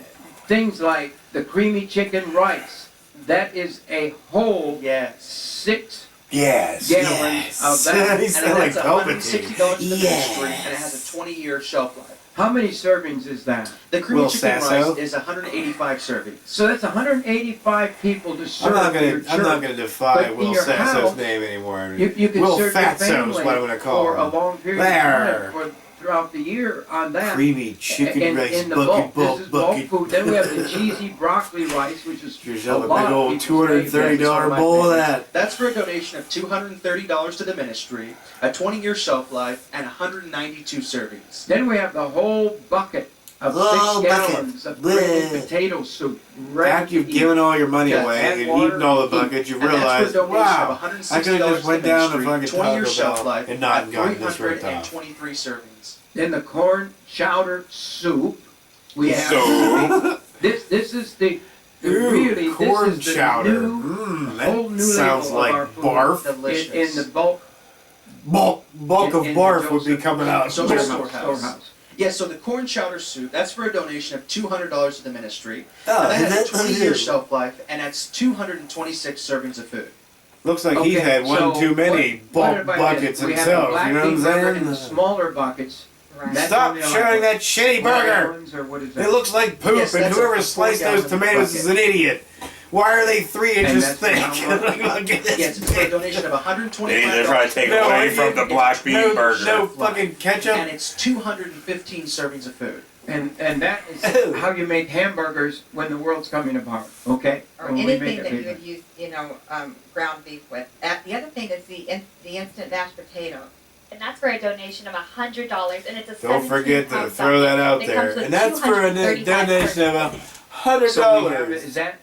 things like the creamy chicken rice. That is a whole 6 Yes. gallons of that. He And sound like that's $160 Palpatine. to the ministry, and it has a 20-year shelf life. How many servings is that? The creamy Will chicken Sasso? rice is 185 servings. So that's 185 people to serve your church. I'm not gonna defy But in Will your Sasso's house, name anymore. You can Will serve Fatso's your family what I'm gonna call for him. a long period There. of time throughout the year on that. Creamy chicken in, rice in the bucket, bulk. This is bulk bucket. food. Then we have the cheesy broccoli rice, which is Yourself a lot big of old people's favorite. $230 bowl of that. That's for a donation of $230 to the ministry, a 20-year shelf life, and 192 servings. Then we have the whole bucket of Oh, 6 bucket. gallons of green potato soup. ready After you've to eat. given all your money Just away add and water, eaten all the eat. buckets, you And that's realize, for a donation wow, of $160 I could have just to went the down to ministry, fucking 20-year Taco shelf Bell life, and not at gotten this ripped off. 323 servings. Then the corn chowder soup. We have So- this is the Ooh, really corn this is the chowder. new whole That new sounds label like of our food barf. Delicious. in the bulk Bulk of in the barf would be Joseph coming out. Joseph storehouse. Yes, so the corn chowder soup, that's for a donation of $200 to the ministry. Oh, and that has that's a 20-year shelf life, and that's 226 servings of food. Looks like he's had one too many bulk buckets we himself. have You know the what I'm black bean burger in the saying? smaller buckets. Right. That's Stop only like sharing that shitty 4 burger. gallons or what is that? It looks like poop, Yes, and that's whoever a sliced 4 those gallon tomatoes bucket. is an idiot. Why are they 3 And inches that's thick? how much? Look at this Yes, it's for a big. donation of $125. They're trying to take No, away it- from the black bean no, burger. No fucking ketchup. And it's 215 servings of food. And that is Ew. how you make hamburgers when the world's coming apart. Okay. Or When we anything make a that you big would one. use, ground beef with. The other thing is the instant mashed potato. And that's for a donation of $100, and it's a Don't forget to throw that out there. And that's for a donation of $100. So we have, is that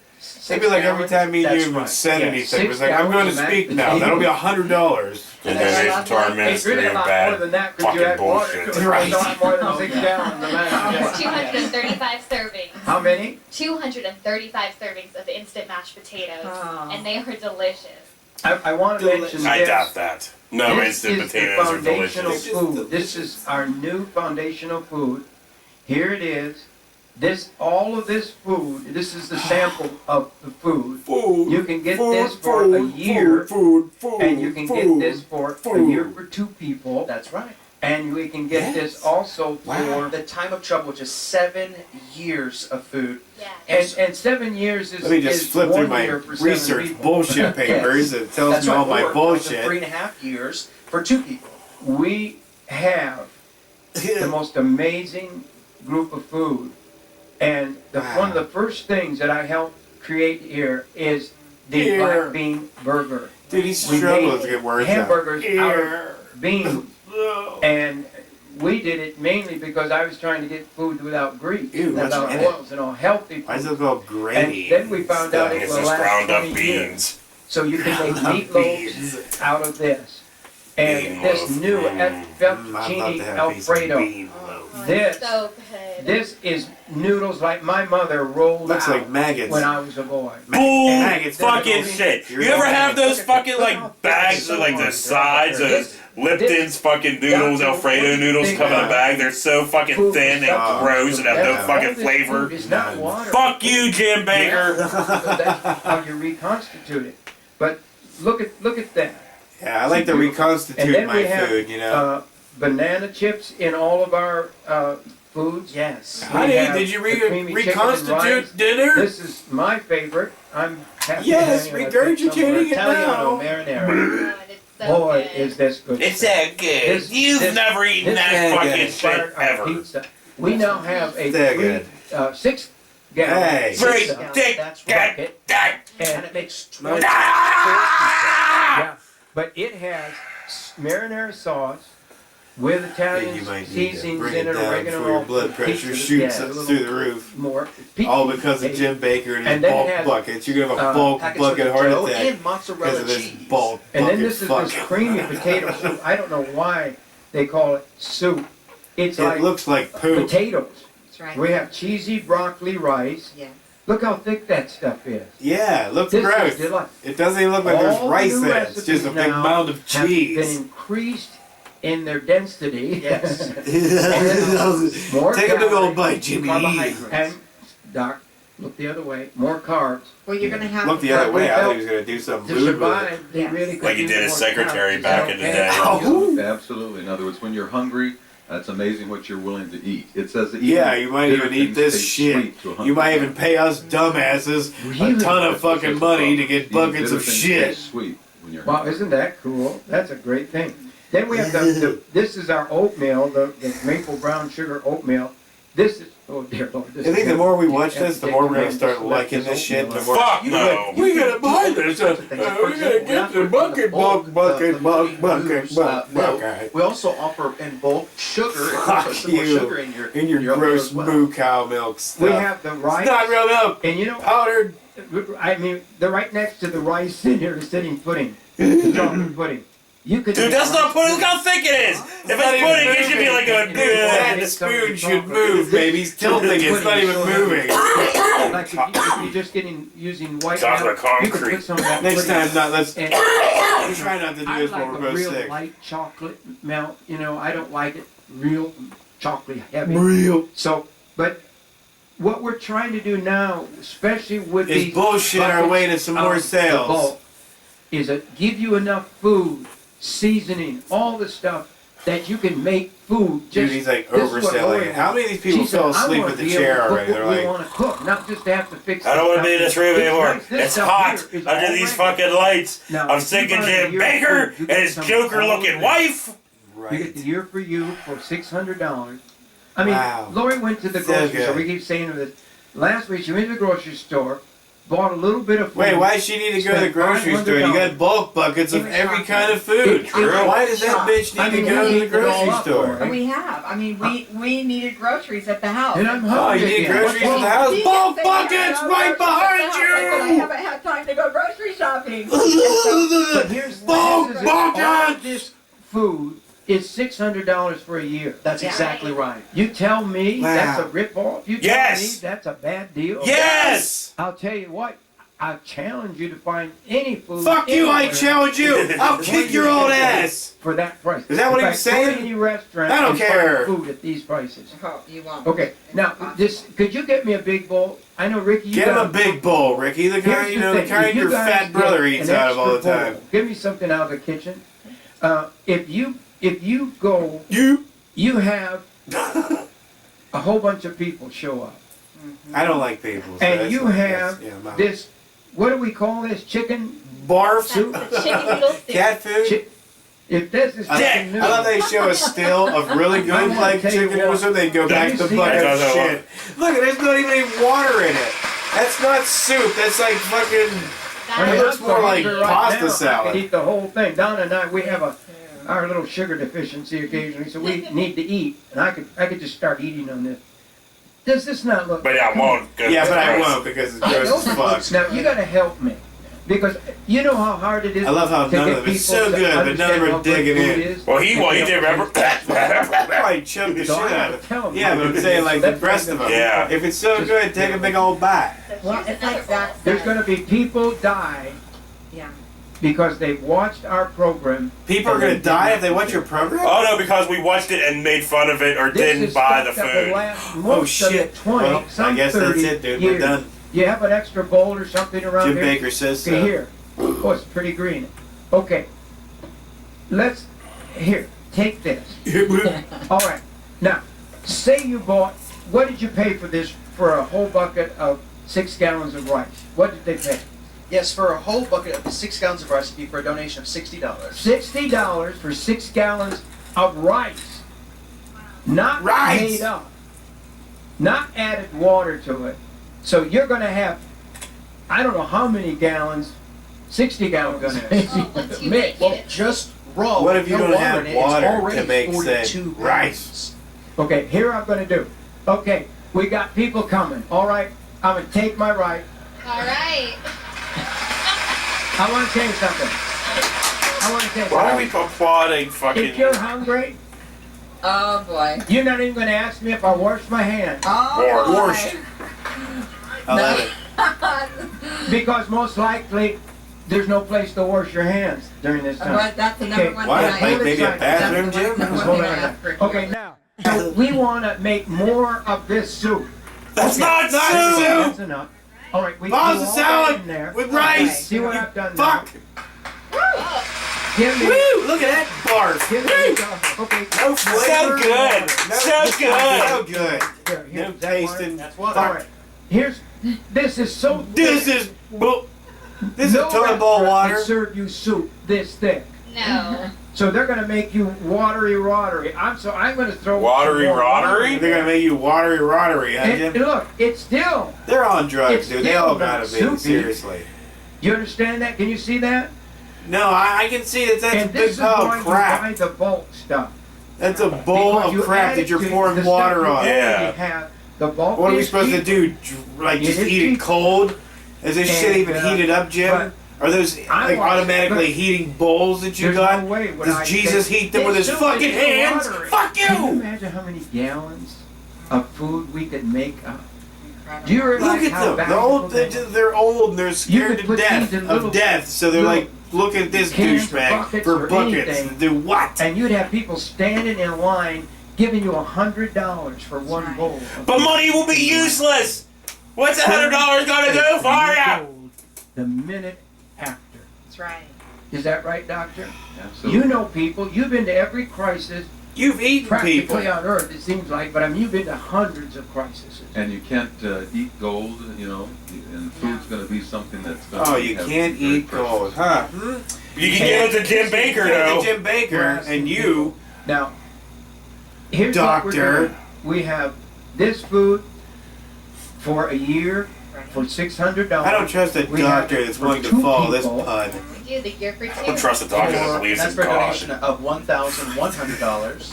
It'd be like every time me and That's you right. said Yeah, anything, it was 6 like, I'm going to gallons of speak mashed now. That'll be potato. $100. The donation to our It's ministry really of a lot more bad than that because you fucking add water bullshit. to it. Right. It's a lot more than 6 gallons of mashed It's potato. 235 servings. How many? 235 servings of instant mashed potatoes, Oh. and they are delicious. I want to mention I this. doubt that. No This instant is the potatoes are foundational delicious. food. This is our new foundational food. Here it is. all of this food, this is the sample of the food. Food. You can get this for a year, and you can get this for a year for 2 people. That's right. And we can get this also for The time of trouble, which is 7 years of food. Yeah. and 7 years is Let me just is flip 1 through my year for 7 research people. bullshit papers. It tells That's me all right. my Or bullshit. 3.5 years for 2 people. We have the most amazing group of food, and one of the first things that I helped create here is the black bean burger. Dude, he's struggling to get words out. Hamburgers out of beans, and we did it mainly because I was trying to get food without grease, Ew, what's without in it? oils, and all healthy food. Why is it called gravy? And then we found out it It's will just last ground up 20 years. beans. So you can make meatloaves out of this. And this new fettuccine Alfredo. This, So good. this is noodles like my mother rolled Looks out like maggots. when I was a boy. Bull Maggots. fucking shit. You ever have those fucking like bags of like the sides of Lipton's fucking noodles, Alfredo noodles come in a bag? They're so fucking thin and gross and have no fucking flavor. It's not water. Fuck you, Jim Baker. That's how you reconstitute it. But look at that. Yeah, I like to And reconstitute then my we have food, you know. banana chips in all of our foods. Yes. We Honey, have did you the creamy chicken and rice. reconstitute dinner? This is my favorite. I'm happy. Yes, to have it somewhere. regurgitating it Italiano now. marinara. God, it's so Boy, good. is this good. It's stuff. that good. You've never eaten this that is fucking good. shit Our ever. pizza. We now have a That good. 6-gallon Hey. Great pizza dick. That's God bucket, damn. And and it makes 20 yeah, but it has marinara sauce with Italian You might need to seasonings bring in it it, down oregano, before your blood pressure pizza, shoots yeah, up a little through the roof. more. All because of pizza. Jim Baker and his And then it bulk has, buckets. You're gonna have a bulk package bucket with heart dough attack and because mozzarella of this cheese. bulk And bucket then this is fuck. this creamy potato soup. I don't know why they call it soup. It's It like looks like poop. potatoes. That's right. We have cheesy broccoli rice. Yeah. Look how thick that stuff is. Yeah, it looks This gross. is delightful. It doesn't even look like there's All the rice new in it. It's just a recipes big now mound of have been cheese. increased in their density. Yes. More Take a big old calories, bite, Jimmy. carbohydrates. And, Doc, look the other way. More carbs. Well, you're going to have Look to the other But way. we I thought felt he was gonna do something To lewd with it. survive, they Yes. really could Like he use did his more secretary calories. back in the day. Absolutely. In other words, when you're hungry, that's amazing what you're willing to eat. It says that Yeah, you might bitter even eat things this taste shit. sweet to a You might hungry even pay us dumbasses a ton of fucking money to get buckets of shit. Sweet when you're Wow, hungry. isn't that cool? That's a great thing. Then we have this is our oatmeal, the maple brown sugar oatmeal. This is, oh dear Lord. This I think the is- more we watch this, the more we're gonna Just start select liking this shit. The oatmeal. more Fuck no. we gotta buy this. We gotta get the bucket. We also offer in bulk sugar. If you Fuck put some more you. sugar in In your oatmeal gross as well. moo cow milk stuff. We have the rice. It's not real milk. And you know, Powdered. I mean, they're right next to the rice in here, sitting pudding, the chocolate pudding. You could Dude, that's not pudding. Look how thick it is. If it's pudding, it should be like a And the spoon should move, baby. He's tilting. It's not even moving. Like if you're just using white Chocolate milk, you could concrete. put some of that Next pudding time, not let's and- try not to do I this like while a we're both real sick. light chocolate melt. You know, I don't like it real chocolate heavy. Real. So, but what we're trying to do now, especially with Is these bullshit our buckets way to some more of sales. the bulk, is to give you enough food, seasoning, all the stuff that you can make food. Dude, Just, he's like this is what overselling Lori it. How many of these people she said, fell "I asleep wanna at the be able chair to cook already? what They're we like, want to cook, not just to have to fix. I don't want to be in this room It's anymore. nice. This It's stuff hot here is under all these right. fucking lights. Now, I'm sick you of buy a Jim year Baker food, you and get his some Joker-looking all wife. You get the year for you for $600. I mean, Wow. Lori went to the So grocery store. good. We keep saying to her this. Last week she went to the grocery store, bought a little bit of food. wait, why does she need to go to the spent grocery store? You got $500. bulk buckets of every kind of food. Why does that bitch I need mean, to go we to the eat it all grocery up, store? Lori. We have. I mean, we needed groceries at the house. And I'm Oh, hungry you need again. groceries What's at the wrong? house? She Bulk didn't say buckets no right groceries at the behind house. I said, I you! haven't had time to go grocery shopping. But here's Bulk this is it. All buckets! of this food is $600 for a year. That's Yeah. exactly right. You tell me Wow. that's a ripoff. You tell Yes. me that's a bad deal. Yes! I'll tell you what. I challenge you to find any food. Fuck you! I anywhere challenge you. I'll kick your old ass. for that price. Is that what In he was fact, go to saying? any restaurant I don't and find care. food at these prices. Oh, you won't. Okay, now this. Could you get me a big bowl? I know Ricky. You Get him got a big bowl, Ricky. The kind, Here's you know, the thing, kind if you your guys fat brother get eats an out of all the extra time. bowl, give me something out of the kitchen. If you go, you have a whole bunch of people show up, I don't like people. So and that's you what- have yeah, I'm out. this. What do we call this? Chicken barf soup. Chicken noodle soup. Cat food. If this is chicken I love noodle, they show a still of really I good wanna like tell you chicken noodle what. soup. They go back to the see bucket that? of shit. Look, there's not even any water in it. That's not soup. That's like fucking. I It mean, looks I'm more so like hungry right pasta now, I salad. could eat the whole thing. Donna and I, we have our little sugar deficiency occasionally, so we need to eat. And I could just start eating on this. Does this not look? But I won't. Yeah, but I won't because it's gross as fuck. Now you got to help me, because you know how hard it is. I love how to none get of them. It's people so to good, but none of understand them how are good digging food in. is. Well, he did. Remember? Probably choke the shit So I out gotta of tell it. 'em. Yeah, but I'm saying like the rest of them. Yeah. If it's so good, take a big old bite. Well, it's like that. There's going to be people die Yeah. because they've watched our program. People are and gonna they die did if they not watch your program. Oh no, because we watched it and made fun of it or This didn't is buy the stuff that will food. last Oh most of shit. it 20, Well, some I guess 30 that's it, dude. years. We're done. You have an extra bowl or something around Jim here? Bakker says Okay, so. here. Oh, it's pretty green. Okay. Here, take this. All right. Now, say you bought, what did you pay for this, for a whole bucket of 6 gallons of rice? What did they pay? Yes, for a whole bucket of the 6 gallons of rice, it'd be for a donation of $60. $60 for 6 gallons of rice. Not Rice! made up. Not added water to it. So you're going to have, I don't know how many gallons, 60 gallons Once you make mixed. it. Just raw. What if you no don't water have in it, water it's already to make, say, 42 rice? Okay, here I'm going to do. Okay, we got people coming. All right, I'm going to take my right. All right. I want to tell you something. I want to tell you Why are we something. applauding fucking? If you're hungry, Oh boy. you're not even going to ask me if I wash my hands. Oh boy. Washed. I love it. Because most likely, there's no place to wash your hands during this time. But that's the number Okay. one Why? thing I Like maybe a That's bathroom, the Jim? number one Hold thing I on. ask for Okay, here. now, so we want to make more of this soup. That's not Not soup. soup. That's enough. All right, we Pasta do all salad that in there. with rice. See what I've done Fuck. now? Give me. Woo! Look at that barf. Give me. Okay. No flavor. So good. No, So good. So good. Here, here, No is that tasting. That's water? water. All right. Here's. This is so. This is. Well, this is no toilet bowl restaurant water. can serve you soup this thick. No. So they're gonna make you watery. I'm gonna throw Watery some more water rotery? in They're gonna there. make you watery, huh, And Jim? look, it's still. They're on drugs, It's dude. They still all not gotta be. soupy. Seriously. You understand that? Can you see that? No, I can see that that's And a this big is pile why of you buy crap. the bulk stuff. That's a bowl Because of you crap add that it you're to pouring the stuff water you on. already Yeah. have. The bulk What are we is supposed to cheap. do? Like It just is eat it cheap. cold? Is this shit And, even heated up, Jim? but Are those I like watched- automatically but heating bowls that you There's got? no way would Does I Jesus take- heat them with his This fucking soup is hands? watery. Fuck Can you you! imagine how many gallons of food we could make up? Do you realize Look at how them. They're valuable old. they are? They're old and they're scared could to put death these in little- of death. So they're little like, look at this cans or douchebag buckets for or buckets. anything. Do what? And you'd have people standing in line giving you $100 for one right. bowl. of But food. money will be useless. What's $100 gonna do for ya? The minute after. That's right. Is that right, Doctor? Absolutely. You know people. You've been to every crisis You've eaten practically people. on Earth, it seems like, but I mean, you've been to hundreds of crises. And you can't eat gold, you know, and food's going to be something that's going to Oh, you can't eat gold, huh? You can give it to Jim Bakker Give it though. to Jim Bakker, and you, Now, here's what we're Doctor. doing. We have this food for a year for $600. I don't trust a We have doctor it that's for willing to 2 follow this people. pun. We do the year for I two. don't trust a doctor that believes That's in for a God. donation of $1,100.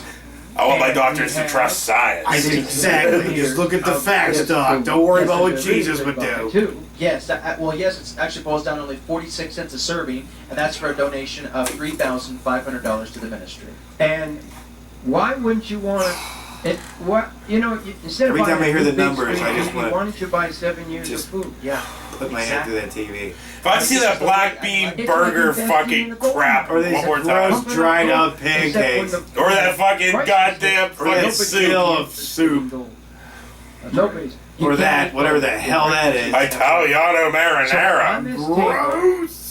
I want my And doctors we to trust science. Exactly. Just look at the facts, Doc. Don't worry about what Jesus would do. Yes, yes, it actually boils down to only 46 cents a serving, and that's for a donation of $3,500 to the ministry. And why wouldn't you want to What you know? Instead Every of time buying I hear a the big numbers, screen I just TV, wanna why don't you buy 7 years just of food? Yeah. put my head through that TV. If I see that black bean burger fucking crap Or one these more time, gross dried out pancakes. or that fucking goddamn Or that fucking skill soup, of soup. Nobody's. Or that, whatever the hell that is. Italiano marinara. Gross.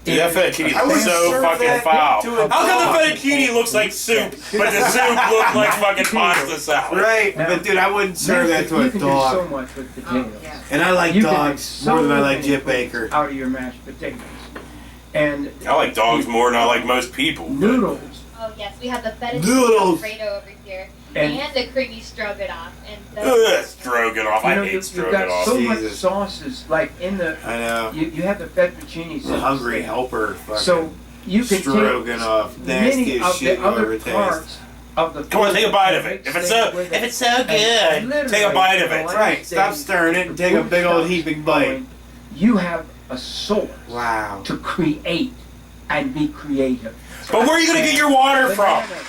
Dude, that fettuccine I would is so serve fucking that foul. to a How come dog. the fettuccine looks like soup, but the soup looks like fucking pasta salad? Right, but dude, I wouldn't serve that to a You can do so dog. much with potatoes. And I like You can dogs make so more than I like many Jim things Bakker. out of your mashed potatoes. And I like dogs more than I like most people. noodles. Oh yes, we have the fettuccine Noodles. Alfredo over here, And- and the creamy stroganoff, and Ugh, stroganoff. You I know, hate you've got stroganoff. so much Jesus. sauces, like in the. I know. You have the fettuccine The sauce. hungry helper. Fucking So you can stroganoff. take many Nasty as of shit the you'll other ever taste. parts of the. Come on, take a bite of food it. and If it's mix so, things with if it. it's so And good, literally, take a bite of for the it. last Right, stop days, stirring it and the take a food big old stops heaping bite. going. You have a source Wow. to create and be creative. But where are you gonna get your water from? Bananas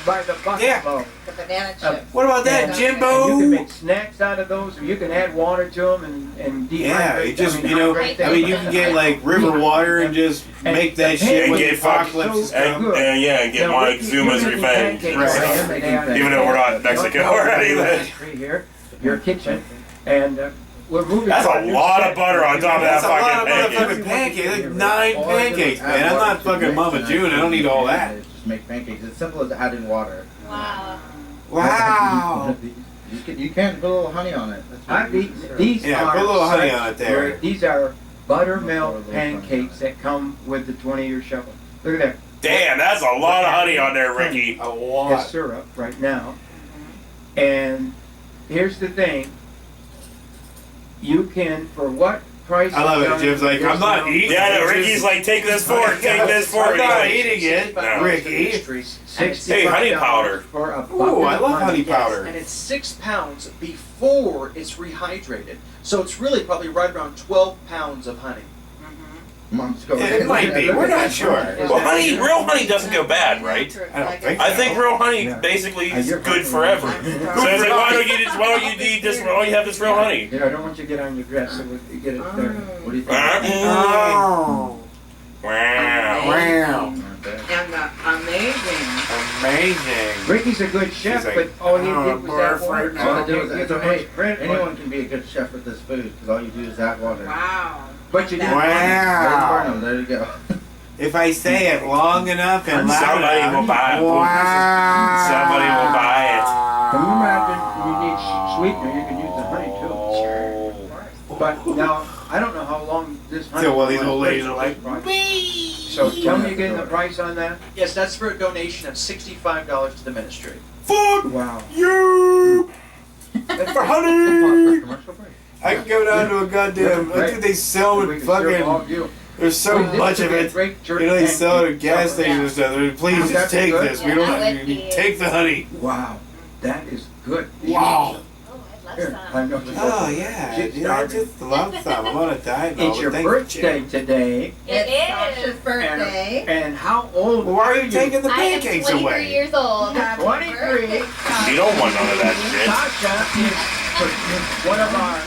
by the bucket Yeah. load. The banana Uh, chip. What about that, And you can Jimbo? make snacks out of those, or you can add water to them and dehydrate Yeah, it just, them. you know, hydrate I them. mean, you can get like river water and just And make that the shit And when get the fucking apocalypse is and- coming. And yeah, and get Now, Mike Ricky, Zuma's you're making revenge. pancakes, Right. right? Even though we're not in Mexico already, but Here, your kitchen, and we're moving. that's to a new lot set. of butter on top of that That's a lot of fucking motherfucking pancake. pancakes. Like 9 pancakes, man. I'm not fucking Mama June. I don't need all that. Just make pancakes. It's simple as adding water. Wow. Wow. You can put a little honey on it. That's what I've you eaten serve. these. Yeah, are put a little honey such on it there. great- These are buttermilk pancakes that come with the 20-year shovel. Look at that. Damn, that's a lot of honey on there, Ricky. A It's lot. syrup right now. And here's the thing. You can, for what price? I love is it. on Jim's like, there's I'm not no- eating Yeah, it. no, Ricky's like, take this fork, take this fork. I'm not He's eating it, No. Ricky. Hey, honey powder. For a Ooh, I bucket love of honey Yes, powder. and it's 6 pounds before it's rehydrated. So it's really probably right around 12 pounds of honey. Mom's go. It might be. We're not sure. Well, honey, real honey doesn't go bad, right? I don't think I think so. real honey basically is good forever. So it's like, why don't you eat this? Why don't you have this real honey? Here, I don't want you to get on your dress, so we get it there. What do you think? Oh. Wow. Wow. And the amazing. Amazing. Ricky's a good chef, She's but like, all he "Oh, did was add barf water. right So now." it didn't give It's him much okay. credit. Anyone can be a good chef with this food because all you do is add water. Wow. But you didn't. Wow. There you go. If I say it long enough and loud Somebody enough, will buy it. wow. Somebody will buy it. Can you imagine you need sweetener, you can use the honey too. But now, I don't know how long this honey. So, well, these will old ladies are last. like, So tell me again the price on that? Yes, that's for a donation of $65 to the ministry. Fuck Wow. you! for honey. Commercial break. I can go down to a goddamn. I think they sell We it can serve all fucking. of you. There's so Wait, this much would of be a it. great church You know, they sell it at pancake. gas So, stations yeah. and stuff. They're, please Would that just be take good? this. We Yeah, don't that have would to be- take the honey. Wow. That is good. Wow. Oh, I'd love Here, some. I know. Oh yeah, She's dude, I starving. just love some. I'm on a diet now. It's your but thank you, birthday Jim. today. It It's Sasha's is. birthday. And how old Well, why are you you? taking the I am pancakes 23 away? years old. Happy 23. birthday, You don't want none of that shit. Sasha is one of our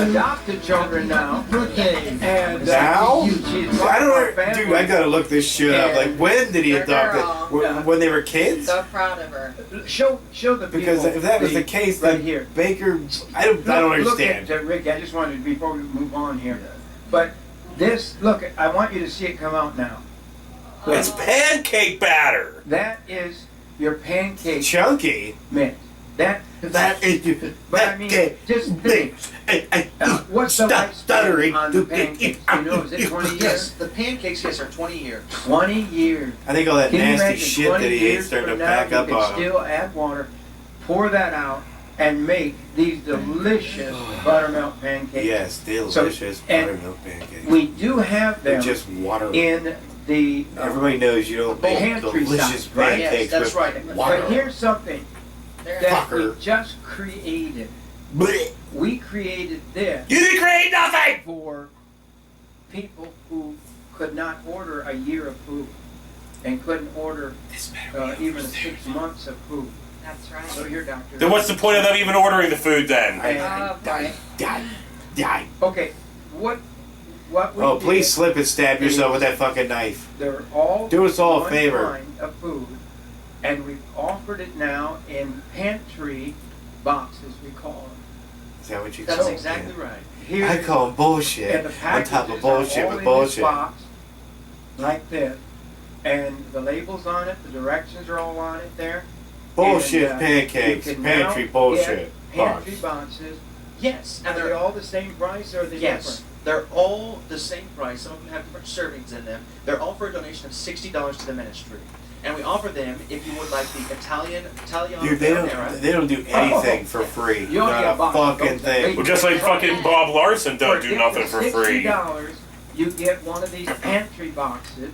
adopted children now. And Now? she's I don't know, family. dude. I gotta look this shit up. Like, when did he Your adopt girl. it? When they were kids? So proud of her. Show the people. Because if that was the case, right then here. Baker, I don't understand. Look at Rick. I just wanted before we move on here. But this, look, I want you to see it come out now. It's pancake batter. That is your pancake Chunky. mix. That is. But I mean, just think. What's the lifespan on the pancakes? You know, is it 20 Yes, years? the pancakes, yes, are 20 years. 20 years. I think all that Can you nasty imagine shit 20 that he years hate's starting to from now, pack up you on can him. still add water, pour that out, and make these delicious buttermilk pancakes. Yes, delicious and buttermilk pancakes. We do have They're them just water. in the Everybody knows you don't make pantry delicious style, right? pancakes Yes, that's with right. water. But here's something They're that we Fucker. just created. Blech. We created this You didn't create nothing! for people who could not order a year of food and couldn't order even 6 months of food. That's right. So your doctor. Then what's the point of them even ordering the food then? Okay, what we Oh, did, please slip and stab yourself with that fucking knife. They're all Do us all a one favor. kind of food, and we've offered it now in pantry boxes, we call them. Is that what you That's call it? exactly right. Here, I call them bullshit. and the On packages top of bullshit are all with in bullshit. this box, like this, and the labels on it, the directions are all on it there. Bullshit And, pancakes, you can pantry now bullshit. get Pantry boxes. Yes, Are they all the same price or are they Yes, different? they're all the same price. Some of them have different servings in them. They're all for a donation of $60 to the ministry. And we offer them if you would like the Italiano Dude, they marinara. don't do anything for free. You only get a Not a box of fucking those. thing. Well, just like fucking Bob Larson don't do nothing for free. $60, you get one of these pantry boxes.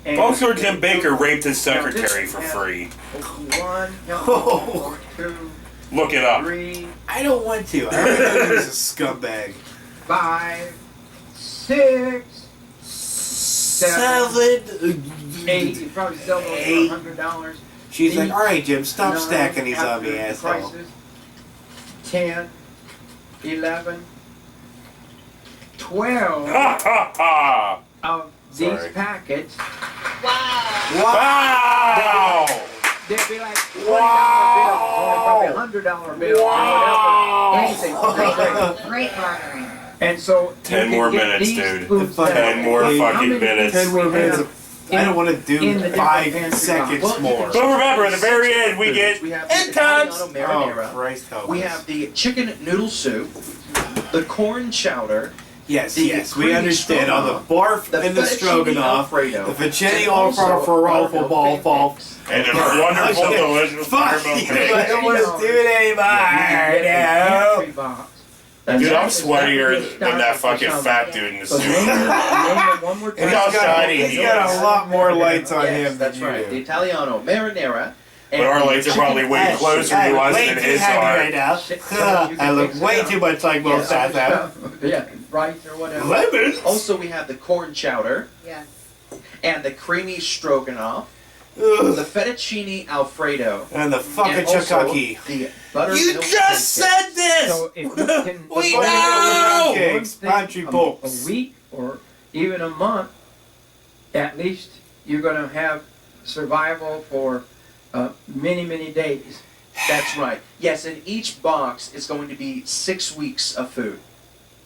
and- Also, Jim Bakker raped his Now, this secretary for has free. One, Oh. two, Look it up. 3, I don't want to. I already know he was a scumbag. 5, 6, 7, 8. You probably sell those Eight. for $100. She's like, Each. all right, Jim, stop 9 stacking these on me, after the asshole. prices. 10, 11, 12 Ha ha ha! of Sorry. these packets. Wow! They'd be like $20 Wow. bills, or probably $100 bills, Wow. or whatever. Anything. Great bartering. And so 10 you more can get minutes, these dude. foods 10 now. more How fucking many minutes. 10 more we minutes. have I don't want to in do the different 5 pantry seconds boxes? more. But remember, at the very end, we get We have the end Italiano times. marinara. Oh, Christ help We us. have the chicken noodle soup, the corn chowder, Yes, the yes, we creamy understand all the stroganoff, barf and the fettuccine stroganoff, Alfredo, the fettuccine and also alfalfa ball fall. And a wonderful, delicious Fuck caramel you, cake. I don't want to do it anymore. Pantry No. box. Dude, I'm That's sweatier than that fucking something. fat dude in the So suit. name it one more And time. How shiny he's he got is. a lot more lights on Yes, him that's than right. you The do. Italiano marinara. But our lights are probably way closer to us way than too his happy are. right now. I look way too much like most guys have. Yeah, rice or whatever. Lemons? Also, we have the corn chowder Yes. and the creamy stroganoff, Ugh. the fettuccine Alfredo, And the fucking and also chakaki. the buttermilk You pancakes. just said this! So if you can We afford know! one Cakes, thing pantry a books. week or even a month, at least you're going to have survival for many, many days. That's right. Yes, and each box is going to be 6 weeks of food.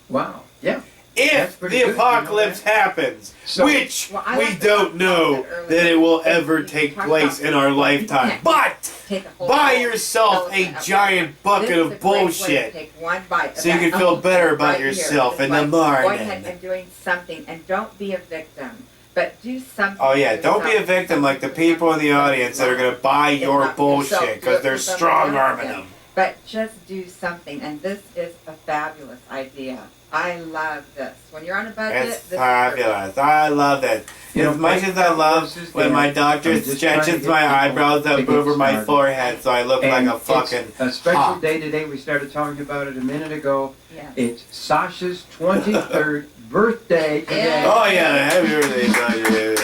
Wow. Yeah. That's If pretty the good, apocalypse happens, So- which Well, I we like don't the know concept earlier. that it will If ever you take talk place about in our you lifetime. can't But Take a whole buy whole yourself a elephant up giant there. bucket This is of a great way to bullshit take one bite of so you that can feel elephant better about right here. yourself It's in the like going morning. ahead and doing something, and don't be a victim, but do something. Oh yeah, for don't be a yourself. victim like the people in the audience that are gonna buy It's your not for yourself, bullshit do it because for they're somebody strong else arming then. them. But just do something, and this is a fabulous idea. I love this. When you're on a budget, It's this fabulous. I love it. You know, As much as I love when my doctor I'm just trying to stretches get my people eyebrows to up get over my started. forehead so I look like And a fucking it's a special hawk. day today. We started talking about it a minute ago. Yes. It's Sasha's 23rd birthday today. Oh yeah, happy birthday, Sasha.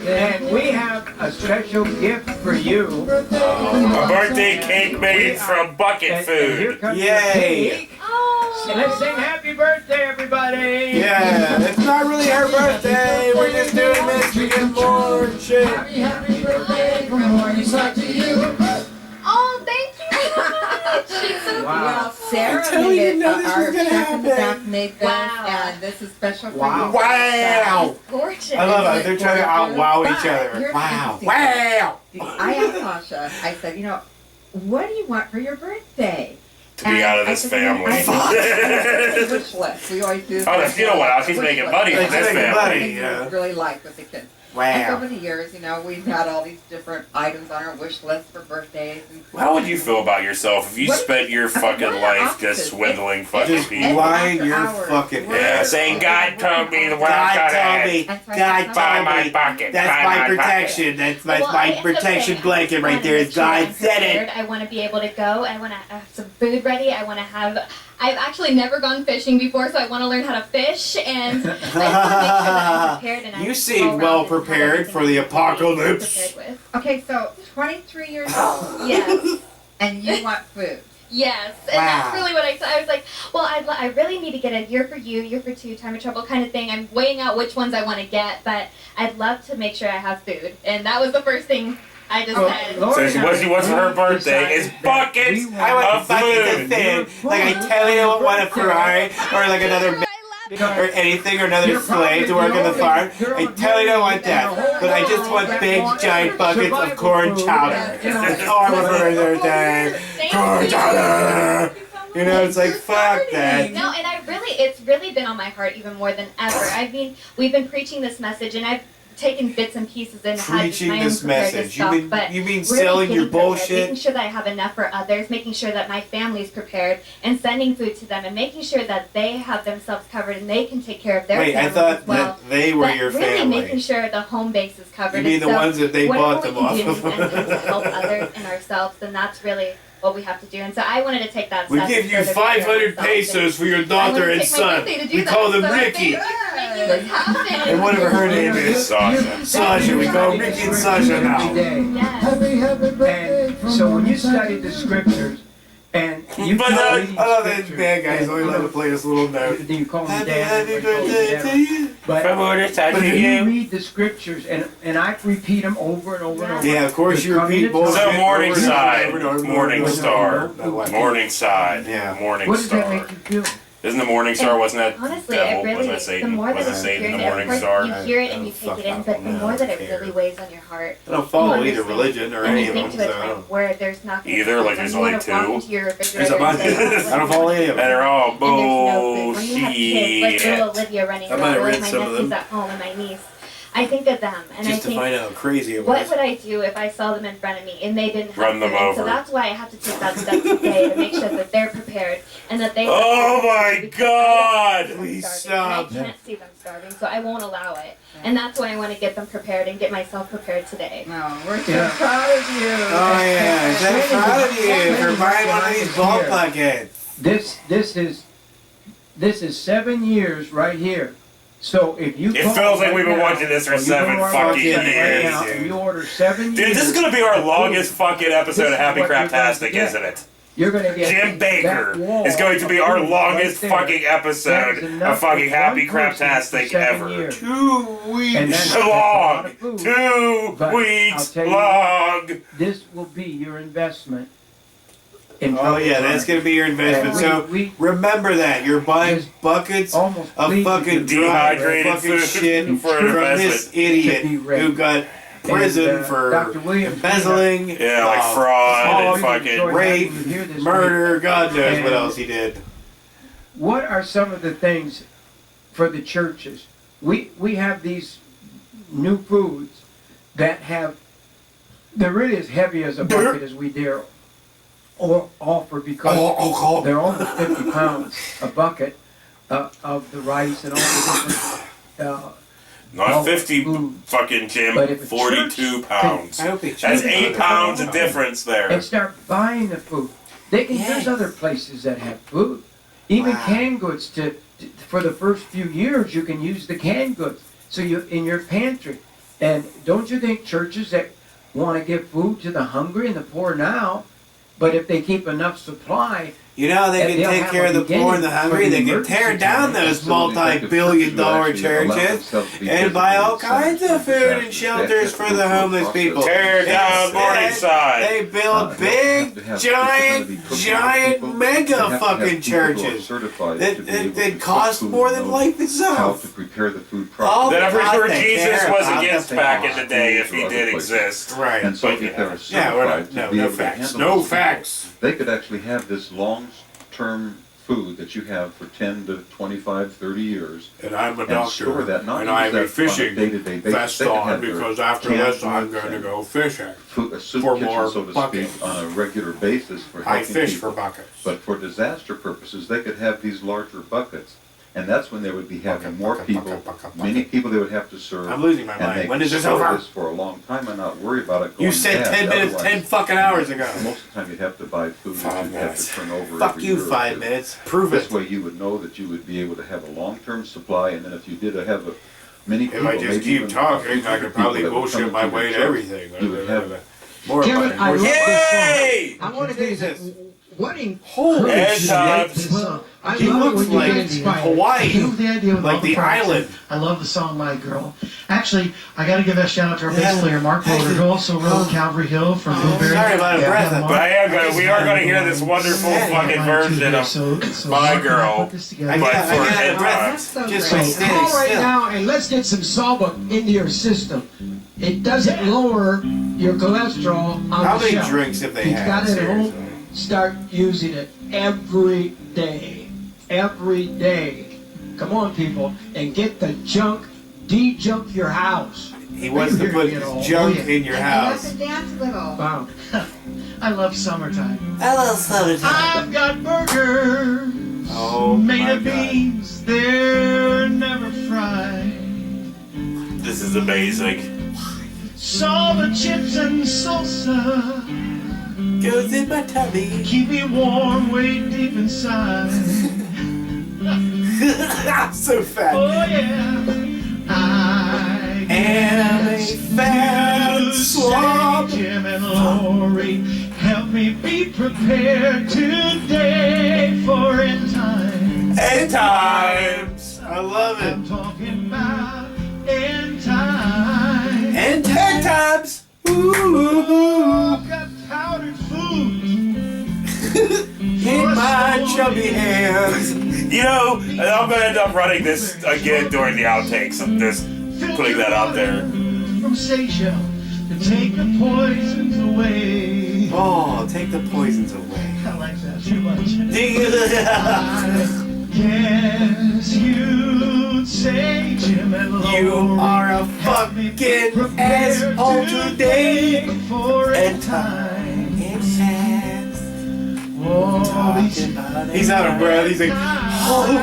And we have a special gift for you. A birthday cake made from bucket And here food. comes your Yay! cake. And let's sing happy birthday, everybody. Yeah, it's not really her birthday. We're just doing this to get more shit. Happy birthday from Morningside to you. Oh, thank you so much. She's so Wow. Well, Sarah I tell you, made it. know this Our was gonna chef in the happen. back made this, Wow. and this is special for Wow. you. Wow! gorgeous. I love it. They're trying to outwow each But other. here's Wow! the Wow! I asked Sasha, I said, you know, what do you want for your birthday? To be out of this family. Wish list. We always do. Oh, you know what? She's Wish making list. money from She's this making family. money. Things Yeah. we really like with the kids. And Wow. over the years, you know, we've had all these different items on our wish list for birthdays. And How would you feel about yourself if you What- spent your fucking what life options? just swindling fucking Just people? lying your After hours. fucking We're- Yeah, saying God told me the world God got told me. That's why God that's Buy told my me. bucket. That's buy my bucket. protection. That's my, Well, I my have to protection say, blanket I right wanna there. make Is sure God I'm said it. prepared. I want to be able to go. I want to have some food ready. I want to have I've actually never gone fishing before, so I want to learn how to fish, and I just want to make sure that I'm prepared. And You seem well prepared for the apocalypse. Okay, so 23 years old. Yes. And you want food. Yes, and that's really what I was like, well, I really need to get a year for you, year for two, time of trouble kind of thing. I'm weighing out which ones I want to get, but I'd love to make sure I have food. And that was the first thing I just said. So what she wants for her birthday is buckets I want of buckets food. of food. Like, I totally don't want a Ferrari or like another or anything or another slave to work on the farm. I totally don't want that. But I just want big, giant buckets of corn chowder. That's all I want for my birthday. Corn chowder! You know, it's like, fuck that. No, and it's really been on my heart even more than ever. I mean, we've been preaching this message, and I've taken bits and pieces and had Preaching my own this prepared message. stuff, You but mean really selling your getting prepared, bullshit? making sure that I have enough for others, making sure that my family's prepared, and sending food to them, and making sure that they have themselves covered and they can take care of their Wait, I families thought as well. that they were but your really family. making sure the home base is covered. You mean and the so ones that they bought them off whatever we of? can do and to help others and ourselves, then that's really what we have to do. And so I wanted to take that We step. give and you further take care of 500 myself. pesos for your I daughter wanted to and take my son. birthday to do We that, call them so Ricky. thank you for making this happen. And whatever her name is. Sasha. Sasha. We call Ricky and Sasha now. And so when you study the scriptures, and you But start I reading love that scriptures, bad guys and, only you let know, to play this little note. Then you call me Happy Dad. birthday or call me to whatever. you. But But if you read the scriptures, and I repeat them over and over and over. Yeah, of course you repeat bullshit. So morning over and side, over and over and over morning and over. star, No, morning side, Yeah. morning What does that star. make you feel? Isn't the morning star? Wasn't that Honestly, devil? it really, Wasn't that the Satan? more that Wasn't it's Satan the hearing, morning of star? course, you hear it and you take it in, but the more that it really weighs on your heart, I don't follow you either understand. religion or and any you of think them, to a so I time don't. where there's nothing. Either, like, there's only two. There's a bunch. I don't follow any of them. And they're all And there's no food. When you have kids, like little bullshit. Olivia running I might have around, read my some of nephew's them. at home and my niece, I think of them, and Just I to think, find out how crazy it what was. would I do if I saw them in front of me and they didn't have Run them food? And over. so that's why I have to take that step today to make sure that they're prepared and that they. Oh my God! Please stop! stop. I can't see them starving, so I won't allow it. And that's why I want to get them prepared and get myself prepared today. No, we're so proud of you. Oh yeah, so proud of you for buying one of these bulk buckets. This is 7 years right here. So if you It call feels like right we've been now, watching this for or you go 7 to our fucking website right years, now, dude. and you order 7 Dude, years. this is gonna be our longest fucking episode This of Happy is what you're going to Craptastic, get. isn't it? You're gonna get Jim Bakker that wall is going to be our of food longest right there. fucking That episode is enough of fucking for Happy one person Craptastic for 7 ever. years. 2 weeks. And that's a Long. lot of food. 2 But weeks I'll tell you long. This will be your investment. In Oh yeah, trouble that's times. gonna be your investment. And So we remember that you're buying buckets of fucking Dehydrated fucking food shit for from investment. this idiot who got prison for Dr. Williams, embezzling, Yeah, like fraud and fucking rape, murder. God knows what And- else he did. What are some of the things for the churches? We have these new foods that have, they're really as heavy as a bucket as we dare or offer because they're almost 50 pounds a bucket of the rice and all the different Not 50 fucking Jim, But if a 42 church pounds. can- I hope they That's choose 8 it. pounds of difference there. and start buying the food. They can. There's other places that have food, even canned goods. For the first few years, you can use the canned goods. So you in your pantry. And don't you think churches that want to give food to the hungry and the poor now, but if they keep enough supply, You know, they and can they'll take have care a of the poor and the beginning hungry. for They the can tear emergency down time. those multi-billion-dollar churches and buy all kinds of food and shelters for the homeless people. Tear down Instead, Morningside. They build big, giant, mega fucking churches that cost more than life How itself. to prepare the food All properly. Then I'm pretty sure they Jesus care was about against the back in people. the day if he did exist. Right. And so if they're Yeah, we're certified not- to be no able to facts. handle No those people, facts. they could actually have this long-term food that you have for 10 to 25, 30 years. And I'm a and doctor, store that, not and use I have that a fishing on a day-to-day basis. vest They can on have their because after canned this I'm goods going to and go fishing. food, a soup for kitchen, more so to buckets. speak, on a regular basis for I helping fish people. for buckets. But for disaster purposes, they could have these larger buckets. And that's when they would be having more people, many people they would have to serve. I'm losing my and mind. they When is could this serve over? this for a long time and not worry about it going You said bad. 10 minutes, Otherwise, 10 fucking hours ago. Most of the time you'd have to buy food that you'd have to turn over Fuck every you, year or 5 two. minutes. Prove This it. way you would know that you would be able to have a long-term supply, and then if you did have many people, If I just maybe keep even talking, I could probably people that would come bullshit my into way your to church, everything. You would have More Kevin, I love this Yay! song. I want to do this. What End encouraged you to write times. this song? I He love it looks when you like get inspired. Hawaii. I love the idea with Like all the parts. island. I love the song My Girl. Actually, I got to give a shout out to our bass player, Mark Roder, who also wrote Calvary Hill from Blueberry. Sorry about Yeah, breath. Mark- But we are going to hear this wonderful fucking version of So My Mark and I Girl, put this together. but I for got end breath. times. Just So by call standing right still. now and let's get some sawbuck into your system. It doesn't lower your cholesterol on How the many shelf. drinks have they He's had? got it at home. Seriously. Start using it every day. Every day. Come on, people, and get the junk, de-junk your house. He wants to put his junk in your house. dance a little. Wow. I love summertime. I love summertime. I've got burgers Oh made my of God. beans. They're never fried. This is amazing. Salsa chips and salsa Goes in my tummy. keep me warm way deep inside. I'm so fat. Oh yeah, I am a fat swab. Jim and Lori, help me be prepared today for end time. End times. I love it. I'm talking about end time. End times. Ooh, I've got powdered food In my chubby hands. You know, I'm going to end up running this again during the outtakes. I'm just putting that out there. from Seychelles to take the poisons away. Oh, take the poisons away. I like that too much. Yes, you'd say, Jim and Lori, You are a fucking asshole today. for End time. Oh, he's out of breath. He's like, oh,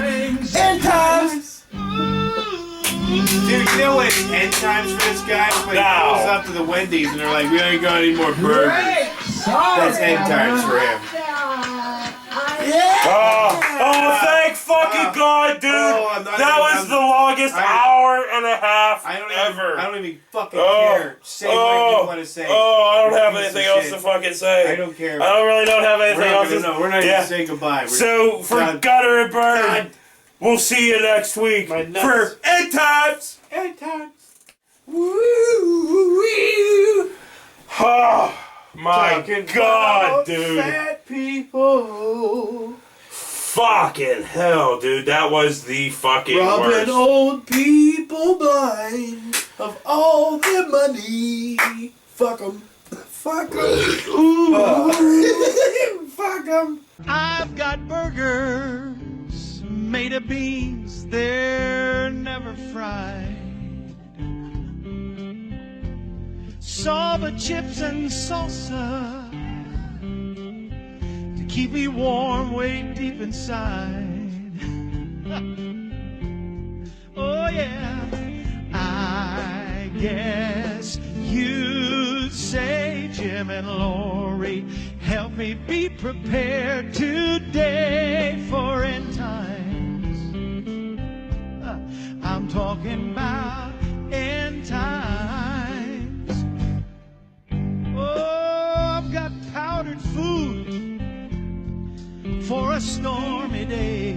end times. Dude, you know what it's end times for this guy? When he No. goes up to the Wendy's and they're like, we ain't got any more burgers. That's end times for him. Oh, thank fucking God, dude. That was the longest hour and a half ever. I don't even fucking Oh, care. Say what you want to say. Oh, I don't have Piece of anything else shit. to fucking say. I don't care. I don't have anything else to say. We're not Yeah. even saying goodbye. So, for Gutter and Bird, we'll see you next week for End Times. End times. Oh, my Talking God, about dude. Fat people. Fucking hell, dude. That was the fucking Robbing worst. old people blind of all their money. Fuck 'em. Fuck 'em. Fuck 'em. I've got burgers made of beans, they're never fried. Salsa chips and salsa to keep me warm way deep inside. Oh yeah, I guess you'd say, Jim and Lori, help me be prepared today for end times. I'm talking about end times. Oh, I've got powdered food for a stormy day.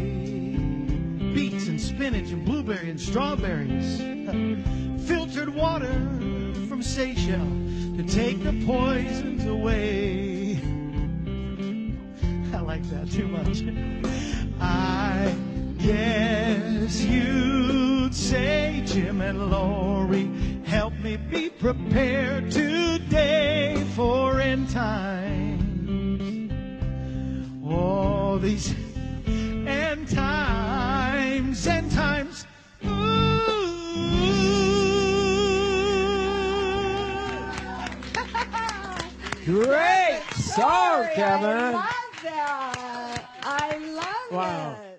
Beets and spinach and blueberry and strawberries. Filtered water from Seychelles to take the poisons away. I like that too much. I guess you'd say, Jim and Lori, help me be prepared today for end times. Oh, these end times, end times. Great song, Kevin. I love that. I love Wow. it.